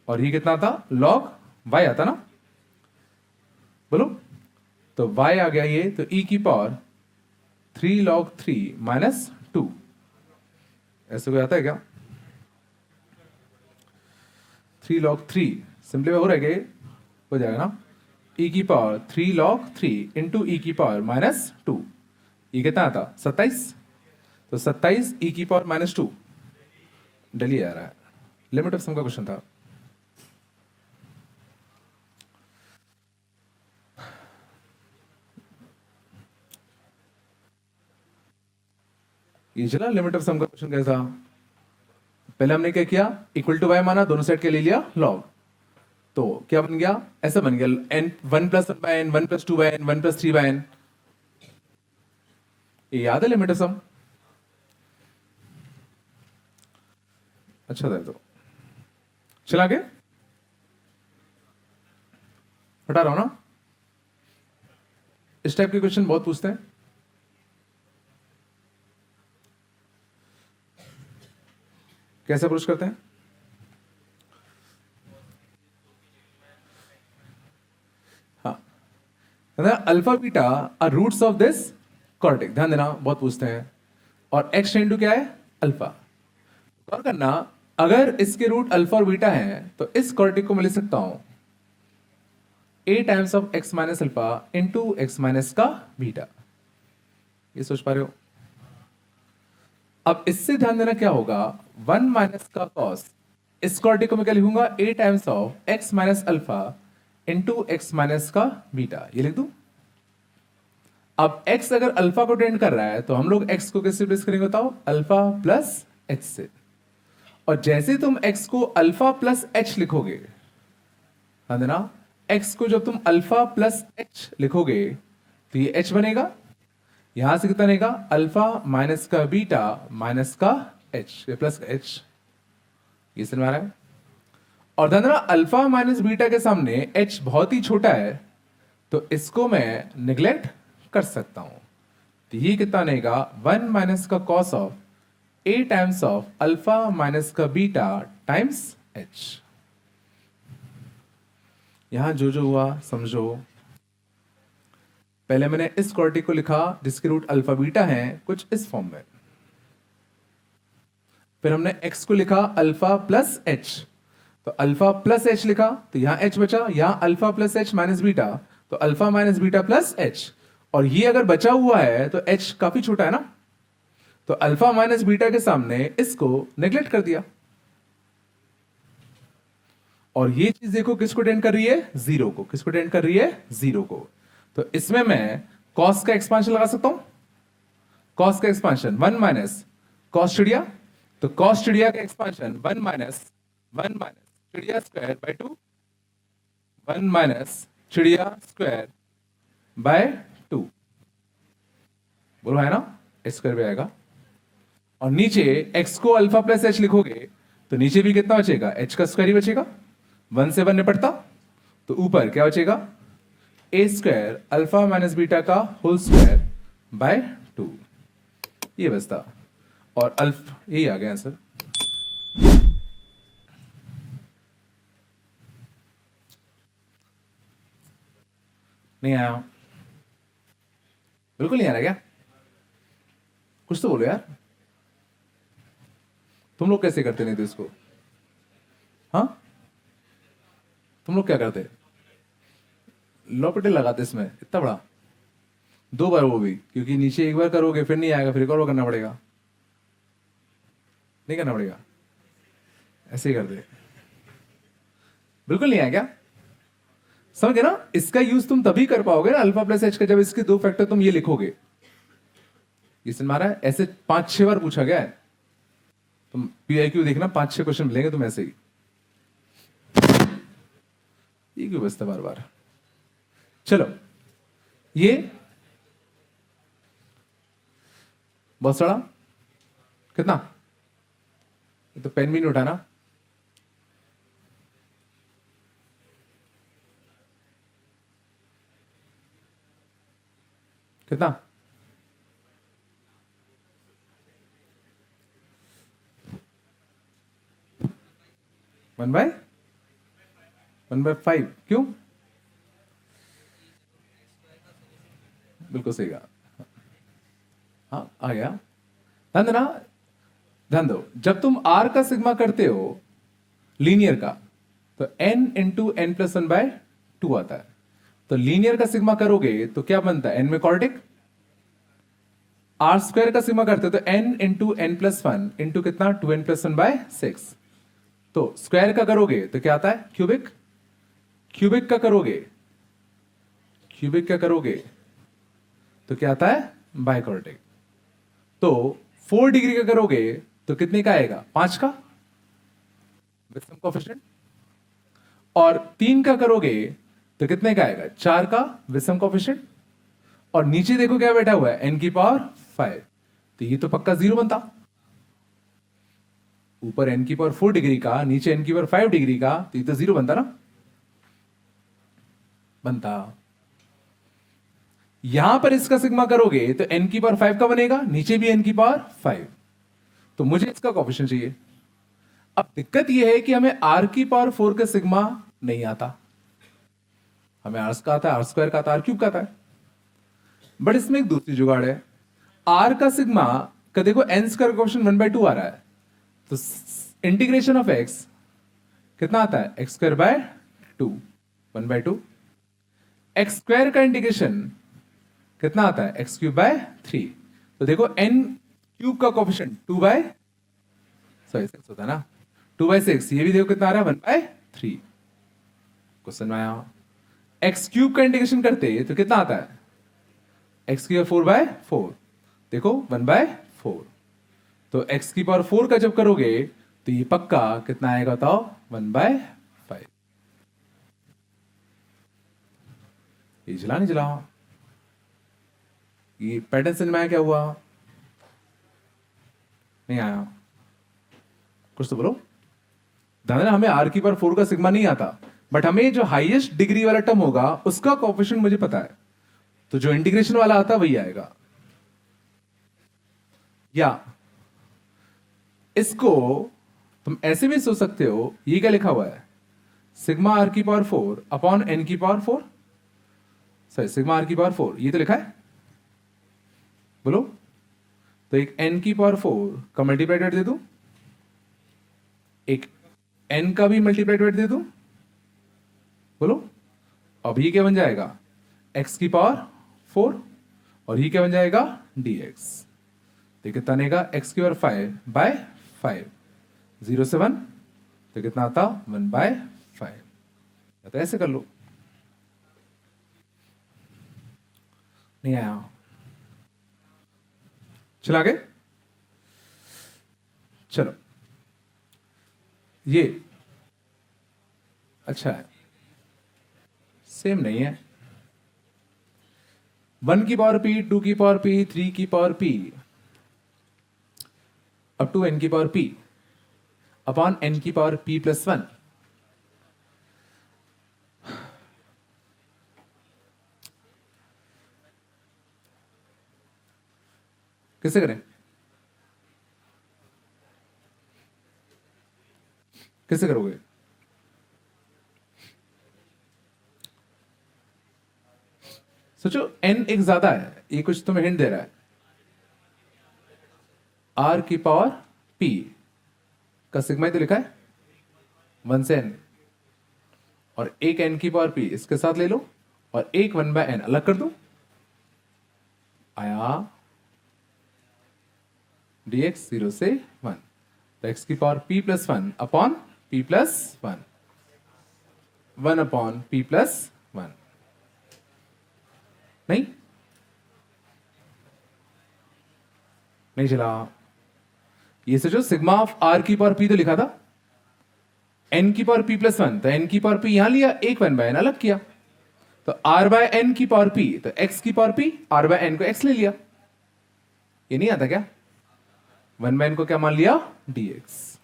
और ये कितना आता log y आता ना। बोलो तो y आ गया ये, तो e की पावर 3 log 3 माइनस 2, ऐसे कोई आता है क्या 3 log 3 सिंपली हो रहा है, हो जाएगा ना e की पावर 3 log 3 इंटू e की पावर माइनस 2, ये कितना आता 27। तो 27 e की पावर माइनस 2 डली आ रहा है। लिमिट ऑफ सम का क्वेश्चन था। ये चला लिमिट ऑफ सम का क्वेश्चन कैसा। पहले हमने क्या किया इक्वल टू y माना, दोनों साइड के ले लिया log, तो क्या बन गया ऐसा बन गया n 1 plus 1/n 1 plus 2/n 1 plus 3/n। ये याद है लिमिट ऑफ सम। अच्छा था तो चला के हटा रहा हूं ना। इस टाइप के क्वेश्चन बहुत पूछते हैं। कैसे अप्रोच करते हैं, हाँ alpha beta are roots of this cortex, ध्यान देना बहुत पूछते हैं। और एक्स टेंड टू क्या है अल्फा। और करना अगर इसके रूट अल्फा और बीटा हैं तो इस कॉर्टेक्स को मैं लिख सकता हूं a times of x minus alpha into x minus का बीटा। ये सोच पा रहे हो। अब इससे ध्यान देना क्या होगा 1 माइनस का कॉस, इस कॉर्टेक्स को मैं क्या लिखूंगा a times of x minus alpha into x minus का बीटा, ये लिख दूं। अब x अगर अल्फा को टेंड कर रहा है तो हम लोग x को कैसे रिप्लेस करेंगे बताओ अल्फा प्लस h से। और जैसे तुम x को अल्फा प्लस h लिखोगे, ध्यान देना x को जब तुम अल्फा प्लस h लिखोगे तो ये h बनेगा, यहां से कितना बनेगा अल्फा माइनस का बीटा माइनस का h, ये प्लस का h, ये समझ में आ रहा है। और ध्यान देना अल्फा माइनस बीटा के सामने h बहुत ही छोटा है तो इसको मैं निग्लेक्ट कर सकता हूं। तो ये कितना बनेगा 1 माइनस का cos of a times of alpha minus का बीटा टाइम्स h। यहां जो जो हुआ समझो। पहले मैंने इस कॉर्टेक्स को लिखा जिसके रूट अल्फा बीटा है कुछ इस फॉर्म में, फिर हमने x को लिखा अल्फा प्लस h, तो अल्फा प्लस h लिखा तो यहां h बचा, यहां alpha plus h minus beta तो alpha minus beta plus h, और ये अगर बचा हुआ है तो h काफी छोटा है ना, तो अल्फा माइनस बीटा के सामने इसको नेग्लेक्ट कर दिया। और ये चीज देखो किसको टेंड कर रही है जीरो को, किसको टेंड कर रही है जीरो को। तो इसमें मैं कॉस का एक्सपांशन लगा सकता हूं, कॉस का एक्सपांशन 1 माइनस कॉस चिड़िया, तो कॉस चिड़िया का एक्सपांशन 1 माइनस चिड़िया स्क्वायर बाय 2, 1 माइनस चिड़िया स्क्वायर बाय 2, बोलो है ना स्क्वायर पे आएगा। और नीचे x को अल्फा प्लस h लिखोगे तो नीचे भी कितना बचेगा h का स्क्वायर ही बचेगा, 1 से 1 निपटता, तो ऊपर क्या बचेगा a square alpha minus beta का होल स्क्वायर बाय 2। ये बचता, और अल्फ यही आ गया आंसर। नहीं आया, बिल्कुल नहीं आ रहा क्या? कुछ तो बोलो यार, तुम लोग कैसे करते नहीं थे इसको? हाँ, तुम लोग क्या करते? लॉपिटे लगाते इसमें इतना बड़ा, 2 बार वो भी, क्योंकि नीचे एक बार करोगे फिर नहीं आएगा, फिर एक और करना पड़ेगा, नहीं करना पड़ेगा, ऐसे ही करते। बिल्कुल नहीं आया क्या? समझ गए ना? इसका यूज तुम तभी कर पाओगे ना अल्फा प्लस एच का, जब इसके 2 फैक्टर तुम ये लिखोगे। ये समझ में आ रहा है? ऐसे 5-6 बार पूछा गया है, तुम पीआईक्यू देखना, 5-6 क्वेश्चन मिलेंगे तुम ऐसे ही। ये क्यों बचता बार बार? चलो, ये बहुत सड़ा कितना, ये तो पेन भी नहीं उठाना। कितना? वन बाय 5, क्यों? बिल्कुल सही कहा। हाँ, आ गया। ध्यान देना, ध्यान दो, जब तुम आर का सिग्मा करते हो लीनियर का, तो n इंटू एन प्लस 1/2 आता है। तो लीनियर का सिग्मा करोगे तो क्या बनता है? n में क्वाड्रेटिक। आर स्क्वायर का सिग्मा करते हो तो n into n plus 1 into कितना? 2n plus 1/6। तो स्क्वायर का करोगे तो क्या आता है? क्यूबिक। क्यूबिक का करोगे, क्यूबिक का करोगे तो क्या आता है? बाइक्वाड्रेटिक। तो 4 डिग्री का करोगे तो कितने का आएगा? 5 का विषम कोएफिशिएंट। और 3 का करोगे तो कितने का आएगा? 4 का विषम कोएफिशिएंट। और नीचे देखो क्या बैठा हुआ है? n की पावर 5। तो ये तो पक्का 0 बनता। ऊपर n की पावर 4 डिग्री का, नीचे n की पावर 5 डिग्री का, तो ये तो 0 बनता ना, बनता। यहां पर इसका सिग्मा करोगे तो n की पावर 5 का बनेगा, नीचे भी n की पावर 5। तो मुझे इसका कोएफिशिएंट चाहिए। अब दिक्कत यह है कि हमें r की पावर 4 का सिग्मा नहीं आता, हमें r का आता है, r स्क्वायर का आता है, r क्यूब का आता है। बट इसमें एक दूसरी जुगाड़ है। r का सिग्मा का देखो n स्क्वायर कोएफिशिएंट 1/2 आ रहा है, तो इंटीग्रेशन ऑफ x कितना आता है? x square by 2, 1/2। X square का इंटीग्रेशन कितना आता है? X cube by 3। तो देखो n क्यूब का कोएफिशिएंट 6 होता है ना, 2/6। ये भी देखो कितना आ रहा है? 1/3। क्वेश्चन में आया, एक्स क्यूब का इंटीग्रेशन करते तो कितना आता है? एक्स की पावर 4/4, देखो 1/4। तो एक्स की पावर 4 का जब करोगे तो ये पक्का कितना आएगा बताओ? 1/5। ये जला नहीं जला? ये पैटर्न समझ में आया क्या हुआ? नहीं आया? कुछ तो बोलो। ध्यान देना, हमें आर की पावर 4 का सिग्मा नहीं आता, बट हमें जो हाईएस्ट डिग्री वाला टर्म होगा उसका कोएफिशिएंट मुझे पता है, तो जो इंटीग्रेशन वाला आता वही आएगा। या इसको तुम ऐसे भी सोच सकते हो, ये क्या लिखा हुआ है? सिग्मा आर की पावर 4 अपॉन एन की पावर 4। सॉरी, सिग्मा आर की पावर 4 ये तो लिखा है, बोलो। तो एक n की पावर 4 का मल्टीप्लाइड वेट दे दूं, एक n का भी मल्टीप्लाइड वेट दे दूं, बोलो। अब ये क्या बन जाएगा? x की पावर 4, और ये क्या बन जाएगा? dx। तो कितना आएगा? x की पावर 5/5, 0 से 1, तो कितना आता? 1/5। तो ऐसे कर लो। नहीं आया? चला गए? चलो, ये अच्छा है, सेम नहीं है। 1 की पावर p, 2 की पावर p, 3 की power p, up to n की पावर p अपॉन n की पावर p प्लस 1। कैसे करें? कैसे करोगे? सोचो n एक ज्यादा है, ये कुछ तुम्हें हिंट दे रहा है। r की पावर p का सिग्मा ही तो लिखा है 1 से n, और एक n की पावर p इसके साथ ले लो और एक 1/n अलग कर दो, आया dx 0 से 1, तो x की power p plus 1 upon p plus 1 upon p plus 1। नहीं नहीं चला। ये सोचो सिग्मा ऑफ r की पावर p तो लिखा था n की पावर p प्लस 1, तो n की पावर p यहां लिया, एक 1/n अलग किया, तो r बाय n की पावर p, तो x की power p, r by n को x ले लिया। ये नहीं आता क्या? 1/n को क्या मान लिया? dx।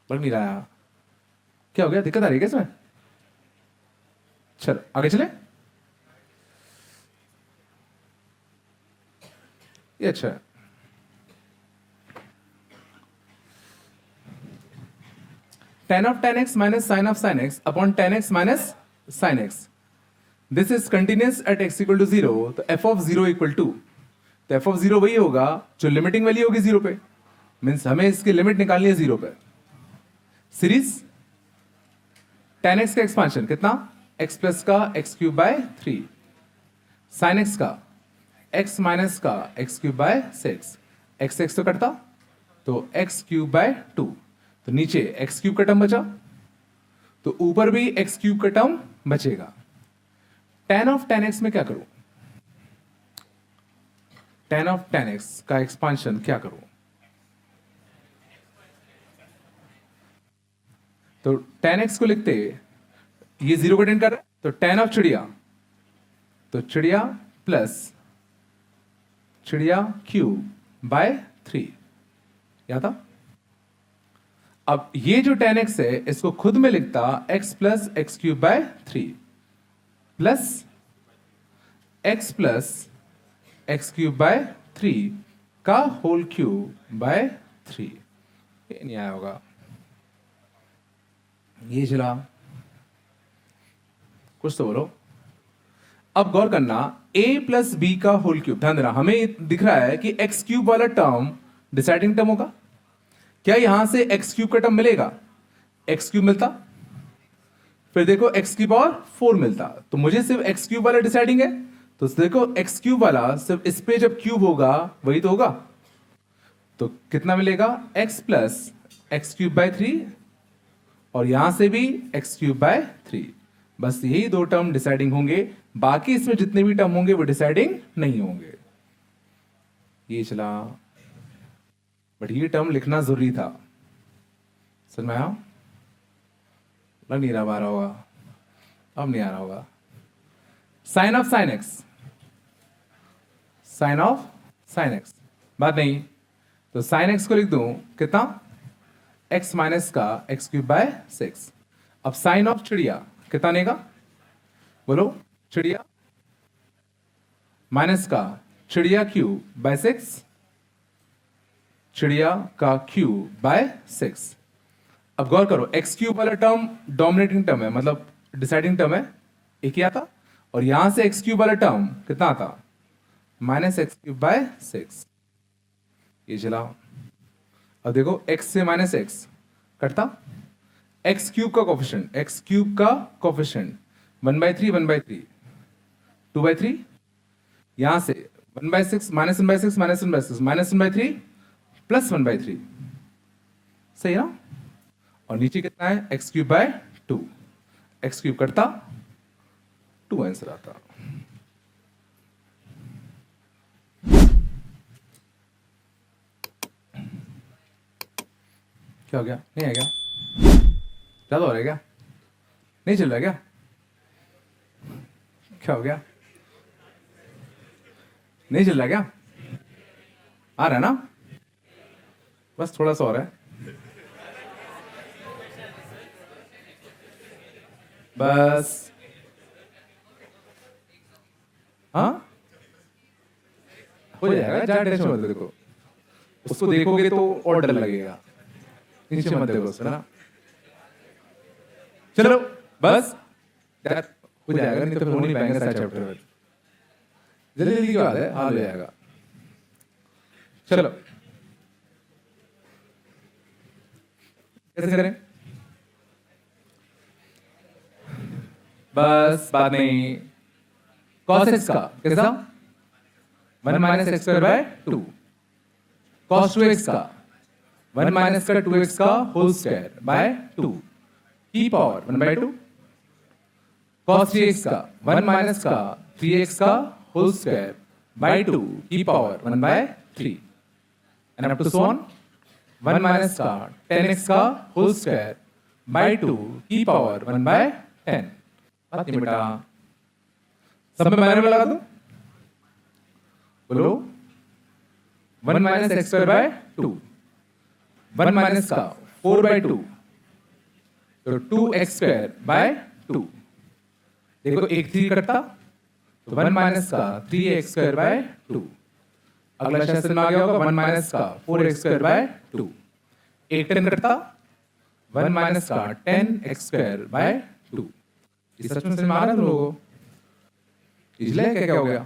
लग नहीं रहा, क्या हो गया? दिक्कत आ रही है क्या इसमें? चलो आगे चले। ये अच्छा है। tan of tan x minus sin of sin x upon tan x minus sin x, this is continuous at x equal to 0, तो f of 0 equal to, तो f of 0 वही होगा जो लिमिटिंग वैल्यू होगी 0 पे, मीन्स हमें इसकी limit निकालनी है 0 पे। सीरीज tan x का एक्सपांशन कितना? x प्लस का x cube by 3, sin x का x माइनस का x cube by 6, x x तो कटता, तो x क्यूब बाय 2, तो नीचे x क्यूब का टर्म बचा, तो ऊपर भी x क्यूब का टर्म बचेगा। tan ऑफ tan x में क्या करूं? tan ऑफ tan x का एक्सपांशन क्या करूं? तो tan x को लिखते, ये 0 को टेंड कर रहा है, तो tan ऑफ चिड़िया, तो चिड़िया प्लस चिड़िया क्यूब बाय 3, या था। अब ये जो tan x है इसको खुद में लिखता x plus x cube by 3 plus x cube by 3 का होल क्यूब बाय 3। ये नहीं आया होगा, ये चला, कुछ तो बोलो। अब गौर करना, a प्लस बी का होल क्यूब, ध्यान देना, हमें दिख रहा है कि एक्स क्यूब वाला टर्म डिसाइडिंग टर्म होगा। क्या यहां से एक्स क्यूब का टर्म मिलेगा? एक्स क्यूब मिलता, फिर देखो एक्स की पावर 4 मिलता, तो मुझे सिर्फ एक्स क्यूब वाला डिसाइडिंग है, तो देखो एक्स क्यूब वाला सिर्फ इस पे जब क्यूब होगा वही तो होगा, तो कितना मिलेगा? X plus x cube by 3, और यहां से भी एक्स क्यूब बाय 3। बस यही दो टर्म डिसाइडिंग होंगे, बाकी इसमें जितने भी टर्म होंगे वो डिसाइडिंग नहीं होंगे। ये चला, बट ये टर्म लिखना जरूरी था, समझ में आया? लग नहीं रहा आ रहा होगा, अब नहीं आ रहा होगा। Sine of sine x, sine of sine x, बात नहीं, तो साइन एक्स को लिख दूं कितना? एक्स माइनस का एक्स क्यूब बाय 6। अब साइन ऑफ चिड़िया कितना देगा? बोलो, चिड़िया माइनस का चिड़िया क्यूब बाय 6, चिड़िया का क्यूब बाय 6। अब गौर करो, एक्स क्यूब वाला टर्म डोमिनेटिंग टर्म है, मतलब डिसाइडिंग टर्म है, एक ही आता, और यहां से एक्स क्यूब वाला टर्म कितना आता? Minus x cube by 6। ये चला, अब देखो x से माइनस एक्स कटता, एक्स क्यूब का कोफिशिएंट, एक्स क्यूब का कोफिशिएंट 1/3 1/3 2/3, यहां से 1/6 माइनस 1/6 माइनस 1/6 माइनस 1/3 प्लस 1/3, सही ना? और नीचे कितना है? X cube bye 2, x cube कटता 2 आंसर आता। क्या हो गया? नहीं है क्या? ज्यादा हो रहा है क्या? नहीं चल रहा है क्या? क्या हो गया? नहीं चल रहा है क्या? आ रहा है ना? बस थोड़ा सा हो रहा है, बस। हाँ, हो जाएगा, ज्यादा टेंशन मत लो। देखो, उसको देखोगे तो और डर लगेगा। नीचे मत देखो उसको ना। चलो बस हो जाएगा, नहीं तो फिर हो नहीं पाएंगे सारे चैप्टर। जल्दी जल्दी की बात है, हाल हो जाएगा। चलो कैसे करें? बस बात नहीं। cos x का कैसा? 1 minus x square by 2। cos 2x का 1 माइनस का 2x का होल स्क्वायर बाय 2 की पावर 1 बाय 2। cos 3x का 1 माइनस का 3x का होल स्क्वायर बाय 2 की power 1 by 3 and up to so on 1 minus का 10x का होल स्क्वायर बाय 2 की पावर 1 बाय 10। बात नहीं बेटा, सब में माइनस लगा दो, बोलो 1 minus x square by 2, 1 minus का 4 बाय 2, तो 2x स्क्वायर बाय 2। देखो एक 3 कटता तो 1 माइनस का 3x स्क्वायर बाय 2। अगला सेशन में आ गया होगा 1 माइनस का 4x स्क्वायर बाय 2। एक 10 कटता 1 माइनस का 10x स्क्वायर बाय 2। इस सच में समझ में आ रहा है तुम लोगों को? इसलिए क्या क्या हो गया?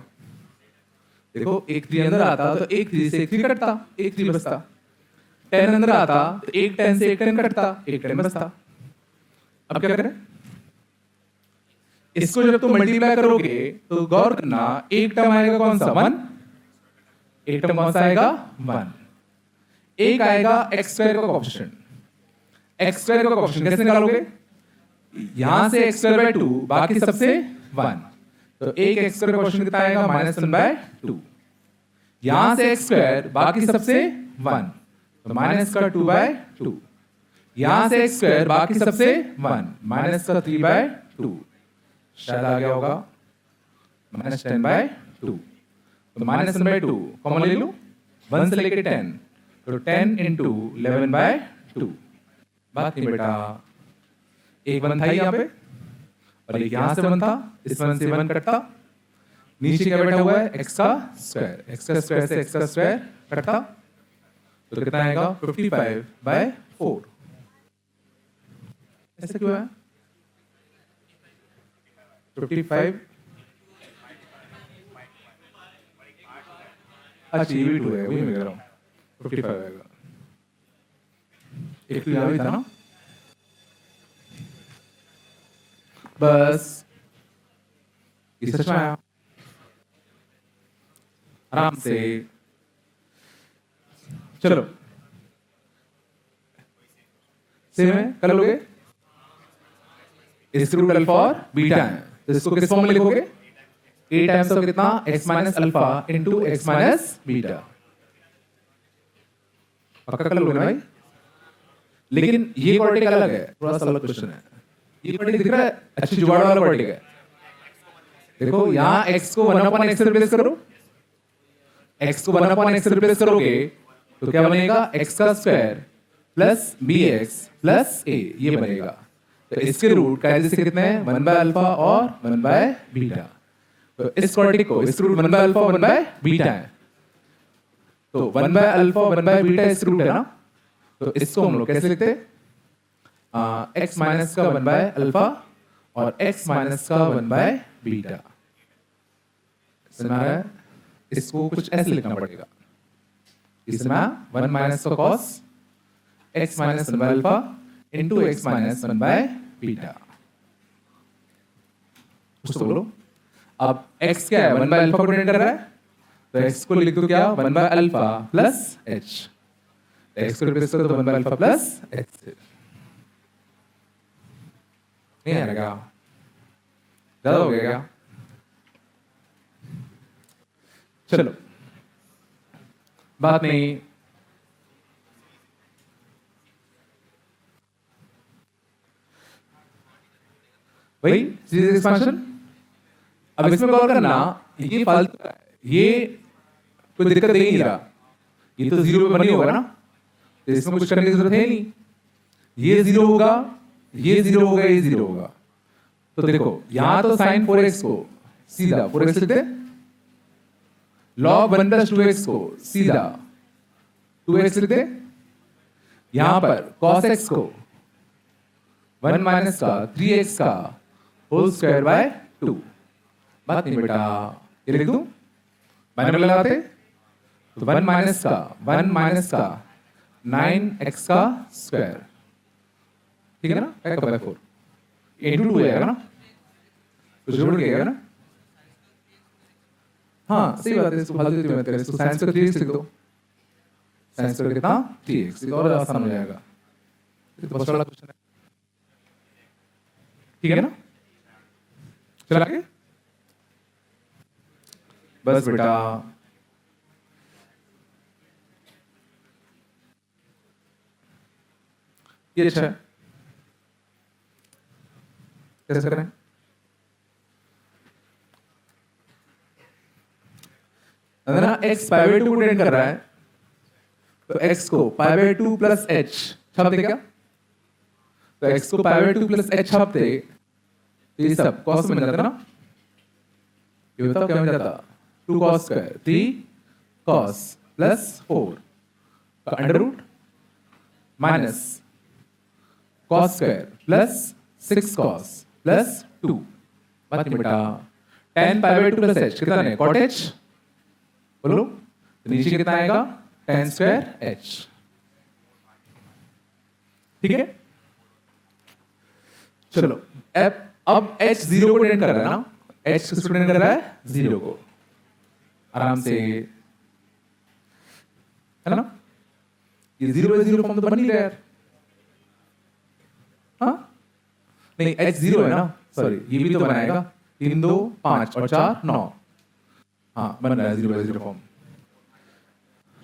देखो एक 3 अंदर आता तो एक 3 से एक 3 कटता, एक 3 बचता। 10 अंदर आता तो एक 10 से एक 10 कटता, एक 10 बचता। अब क्या करें? इसको जब तुम मल्टीप्लाई करोगे तो गौर करना, एक टर्म आएगा कौन सा? 1। एक टर्म कौन सा आएगा? 1। एक आएगा एक्स स्क्वायर का कोएफिशिएंट। एक्स स्क्वायर का कोएफिशिएंट कैसे निकालोगे? यहां से एक्स स्क्वायर बाय 2, बाकी सबसे 1, तो एक एक्स स्क्वायर का कोएफिशिएंट कितना आएगा? -1 बाय 2। यहां से एक्स स्क्वायर बाकी सबसे 1, तो माइनस का 2 बाय 2। यहां से एक्स स्क्वायर बाकी सबसे 1, माइनस का 3 बाय 2। शायद आ गया होगा -10 बाय 2। तो -1 बाय 2 कॉमन ले लो, 1 से लेके 10, तो 10 इंटू 11 बाय 2। बात नहीं बेटा, एक 1 था यहाँ पे और एक यहां से 1 था, इस 1 से 1 कटता, नीचे क्या बैठा हुआ है? एक्स का स्क्वायर। एक्स का स्क्वायर से एक्स का स्क्वायर कटता, तो कितना आएगा? 55 बाय 4। ऐसा क्यों है? 55, अच्छा ये भी 2 है, वही मैं कह रहा हूँ, 55 आएगा। एक तो यहाँ भी था ना, बस ये सच में आया। आराम से चलो, सेम है, कर लोगे? इसके रूट अल्फा और बीटा है, तो इसको किस फॉर्म में लिखोगे? a टाइम्स ऑफ कितना? x minus alpha into x minus beta. पक्का कर लोगे ना भाई? लेकिन ये क्वाड्रेटिक अलग है, थोड़ा सा अलग क्वेश्चन है। ये क्वाड्रेटिक दिख रहा है, अच्छी जुगाड़ वाला क्वाड्रेटिक है। देखो यहाँ x को 1/x से रिप्लेस करो, x को 1/x से रिप्लेस करोगे तो क्या बनेगा? x का square plus bx plus a, ये बनेगा। तो इसके रूट का जैसे कितने हैं? 1 बाय अल्फा और 1 बाय बीटा। तो इस क्वाड्रेटिक को इसके root 1 by alpha 1 by beta है, तो 1 बाय अल्फा 1 बाय बीटा इसके रूट है ना, तो इसको हम लोग कैसे लिखते हैं? x माइनस का 1 बाय अल्फा और x माइनस का 1 बाय बीटा। समझ में आ रहा है? इसको कुछ ऐसे लिखना पड़ेगा, इसमें 1 माइनस का cos x minus 1 by alpha into x minus 1 by beta. कुछ तो बोलो। अब x क्या है? 1 बाय अल्फा को डिनोट कर रहा है, तो x को लिख दो क्या? 1 by alpha plus h। x को रिप्लेस करो तो 1 बाय अल्फा प्लस h। नहीं आ रहा? ज्यादा हो गया क्या? चलो बात नहीं। वही सीरीज एक्सपेंशन। अब इसमें गौर करना, ये फालतू का है, ये कोई दिक्कत दे नहीं रहा, ये तो 0 पे बनी होगा ना, तो इसमें कुछ करने की जरूरत है नहीं। ये 0 होगा, ये 0 होगा, ये 0 होगा। तो देखो यहां तो sin 4x को सीधा 4x लिखते, log 1 प्लस 2x को सीधा 2x लिखते, यहां पर cos x को 1 माइनस का 3x का होल स्क्वायर बाय 2। बात नहीं बेटा, ये लिख दूं बाइनोमियल लगाते तो 1 माइनस का 9x का स्क्वायर, ठीक है ना, बाय 4 इंटू 2 हो जाएगा ना, कुछ जोड़ के आएगा ना। हाँ सही बात है, इसको फालतू की मत करें, इसको साइंस का 3x लिख दो, साइंस का कितना 3x, ये और आसान हो जाएगा। ये तो बस वाला क्वेश्चन है, ठीक है ना। चला आगे, बस बेटा ये अच्छा है, कैसे करें। अगर ना x पाई बाय 2 को टेंड कर रहा है तो x को पाई बाय 2 प्लस h छाप दे क्या, तो x को पाई बाय 2 प्लस h छाप दे तो ये सब cos में जाता ना, ये बताओ क्या बन जाता, 2 cos स्क्वायर 3 cos प्लस 4 का under root minus cos square plus 6 cos plus 2। बात नहीं बेटा, tan pi by 2 plus h कितना है, cot h, बोलो तो नीचे कितना आएगा, tan स्क्वायर h, ठीक है। चलो अब h 0 को टेंड कर रहा है ना, h किसको टेंड कर रहा है, 0 को, आराम से है ना, ये 0 फॉर्म तो बन नहीं रहा यार, हाँ नहीं h 0 है ना, सॉरी ये भी तो बनाएगा, 3 2 5 और 4 9, हाँ बन रहा है 0 फॉर्म।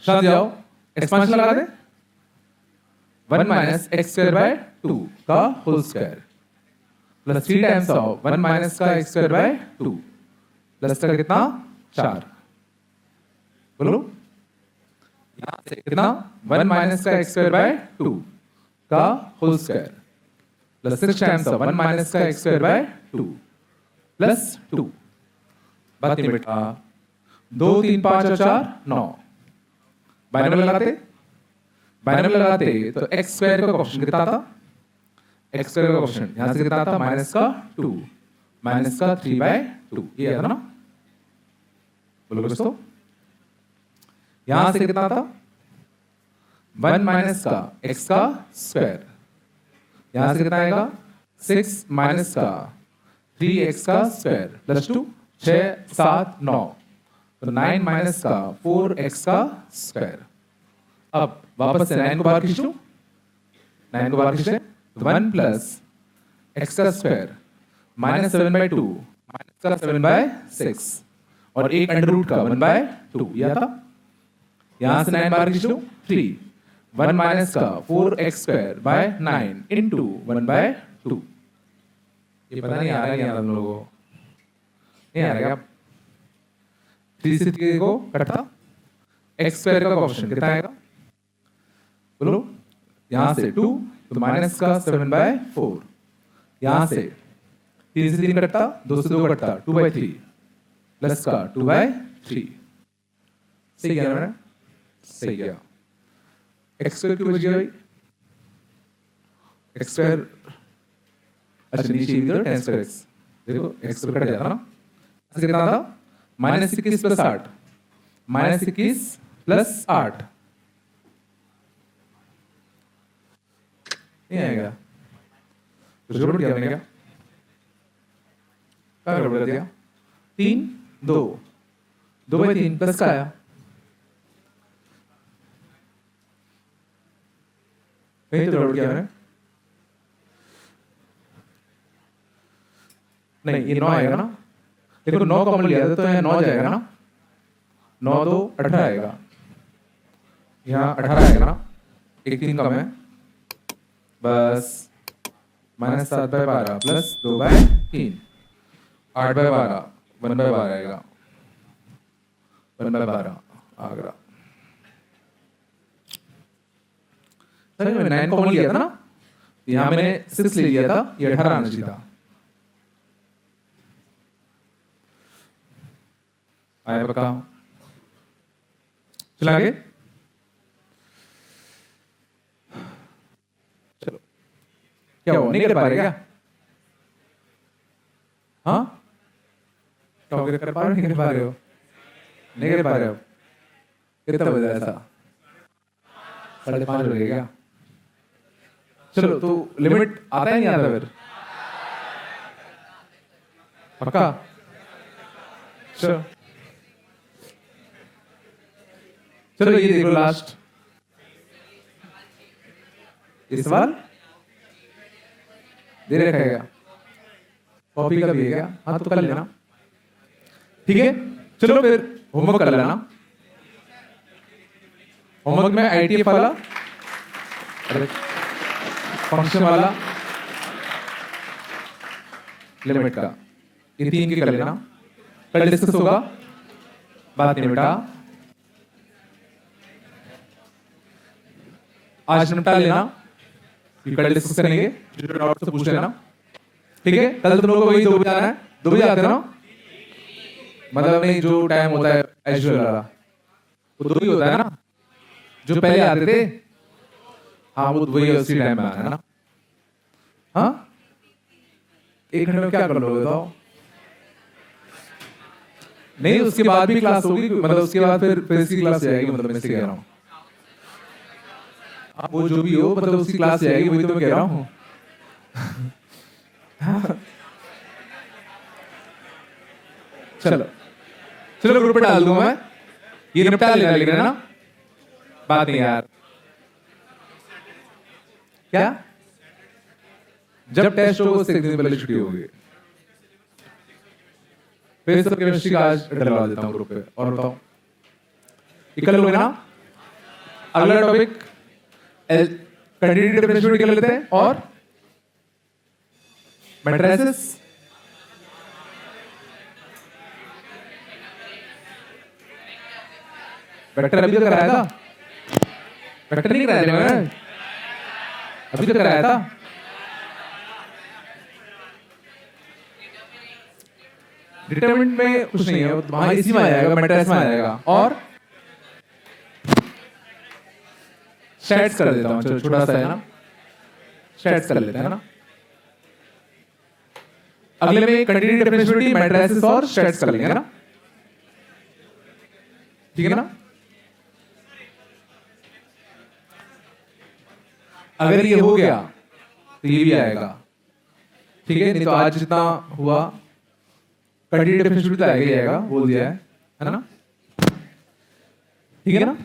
शादी जाओ एक्सपांशन लगा दे, 1 माइनस एक्स स्क्वायर बाय 2 का whole square plus 3 times of 1 minus का एक्स स्क्वायर बाय 2 प्लस का कितना 4, बोलो यहां से कितना 1 माइनस का एक्स स्क्वायर बाय 2 का whole square plus 6 times of 1 minus का एक्स स्क्वायर बाय 2 प्लस 2। बात नहीं बेटा, 2 3 5 और 4 9, बाइनोमियल लगाते तो एक्स स्क्वायर का कोएफिशिएंट कितना था, एक्स स्क्वायर का कोएफिशिएंट यहां से कितना था, माइनस का 2 माइनस का 3 बाय 2, ये था ना, बोलो दोस्तों यहां से कितना था, 1 माइनस का एक्स का स्क्वायर, यहां से कितना आएगा 6 माइनस का 3x का स्क्वायर प्लस 2 6 7 9, तो 9 माइनस का 4x का स्क्वायर। अब वापस से 9 को बाहर खींच लूं, 9 को बाहर खींचे तो 1 प्लस x का स्क्वायर माइनस 7 बाय 2 माइनस का 7 बाय 6 और एक अंडर रूट का 1 बाय 2, यह था। यहां से 9 बाहर खींच लूं 3 1 माइनस का 4x square by 9 into 1 by 2। ये पता नहीं आ रहा है क्या हम लोगों को, नहीं आ रहा है, 3 से 3 को कटा, x स्क्वायर का कोएफिशिएंट कितना आएगा, बोलो यहां से 2 तो माइनस का 7 बाय 4, यहां से 3 से 3 कटता, 2 से 2 कटता 2 बाय 3 प्लस का 2 बाय 3, सही गया ना, सही गया। x स्क्वायर की वजह भाई, x स्क्वायर अच्छा नीचे इधर tan स्क्वायर x, देखो x स्क्वायर कट जाता ना, ऐसे कितना था माइनस 21 प्लस 8 माइनस 21 प्लस 8, नहीं आएगा, कुछ गड़बड़ किया मैंने क्या, क्या गड़बड़ कर दिया, 3 2 2 बाई 3 प्लस का आया, कहीं तो गड़बड़ किया मैंने, नहीं ये 9 आएगा ना, देखो 9 कॉमन लिया था तो यहाँ 9 जाएगा ना, 9 2 18 आएगा, यहाँ 18 आएगा ना, एक 3 कम है, बस minus 7 by 12 plus 2 by 3 8 by 12 1 by 12 आएगा, 1 बाय 12 आगरा। सर मैंने 9 कॉमन लिया था ना, यहाँ मैंने 6 ले लिया था, ये 18 आना चाहिए था, आया पक्का। चला आगे, क्या हुआ, नहीं कर पा रहे क्या? हाँ, क्या हो गया, कर पा रहे हो नहीं कर पा रहे हो? नहीं कर पा रहे हो? कितना बजा ऐसा? 5:30 बजे क्या? चलो तो लिमिट आता है नहीं आता फिर? पक्का? चलो चलो ये देख लो लास्ट इस सवाल दे रखा है क्या? कॉपी का भी है क्या? हाँ तो कर लेना, ठीक है। चलो फिर होमवर्क कर लेना। होमवर्क में आईटीएफ वाला, फंक्शन वाला, लिमिट का, ये 3 के कर लेना। कल डिस्कस होगा, बात नहीं बेटा, आज निपटा लेना, कल डिस्कस करेंगे, जो डाउट से पूछ लेना, ठीक है। कल तुम लोगों को वही 2 बजे आना है, 2 बजे आते ना, मतलब नहीं जो टाइम होता है एजुअल वाला वो 2 ही होता है ना, जो पहले आते थे, हाँ वो वही उसी टाइम में आना है ना। हाँ 1 घंटे में क्या कर लोगे बताओ? नहीं उसके बाद भी क्लास होगी, मतलब उसके बाद फिर इसकी क्लास जाएगी, मतलब मैं इससे कह रहा हूँ, आप वो जो भी हो मतलब उसकी क्लास जाएगी, वही तो मैं कह रहा हूँ। चलो चलो ग्रुप पे डाल दूंगा मैं, ये निपटा लेना लेकिन है ना, बात नहीं यार। क्या जब टेस्ट होगा उससे 1 दिन पहले छुट्टी होगी, फिर सब केमिस्ट्री का आज डलवा देता हूँ ग्रुप पे। और बताओ ये कर लोगे ना? अगला टॉपिक कंटिन्यूटी डिफरेंशिएबिलिटी कर लेते हैं, और मैट्रिसेस, वेक्टर अभी तो कराया था, वेक्टर नहीं कराया था मैंने, अभी तो कराया था। डिटरमिनेंट में कुछ नहीं है, वहां इसी में आ जाएगा, मैट्रिक्स में आ जाएगा। और स्टैट्स कर देता हूं, चलो छोटा सा है ना, स्टैट्स कर लेते हैं ना। अगले में कंटिन्यूटी डिफरेंशिएबिलिटी, मैट्रिसेस और स्टैट्स कर लेंगे ना, ठीक है ना। अगर ये हो गया तो ये भी आएगा, ठीक है। नहीं तो आज जितना हुआ कंटिन्यूटी डिफरेंशिएबिलिटी तो आएगा ही आएगा, बोल दिया है ना, ठीक है ना।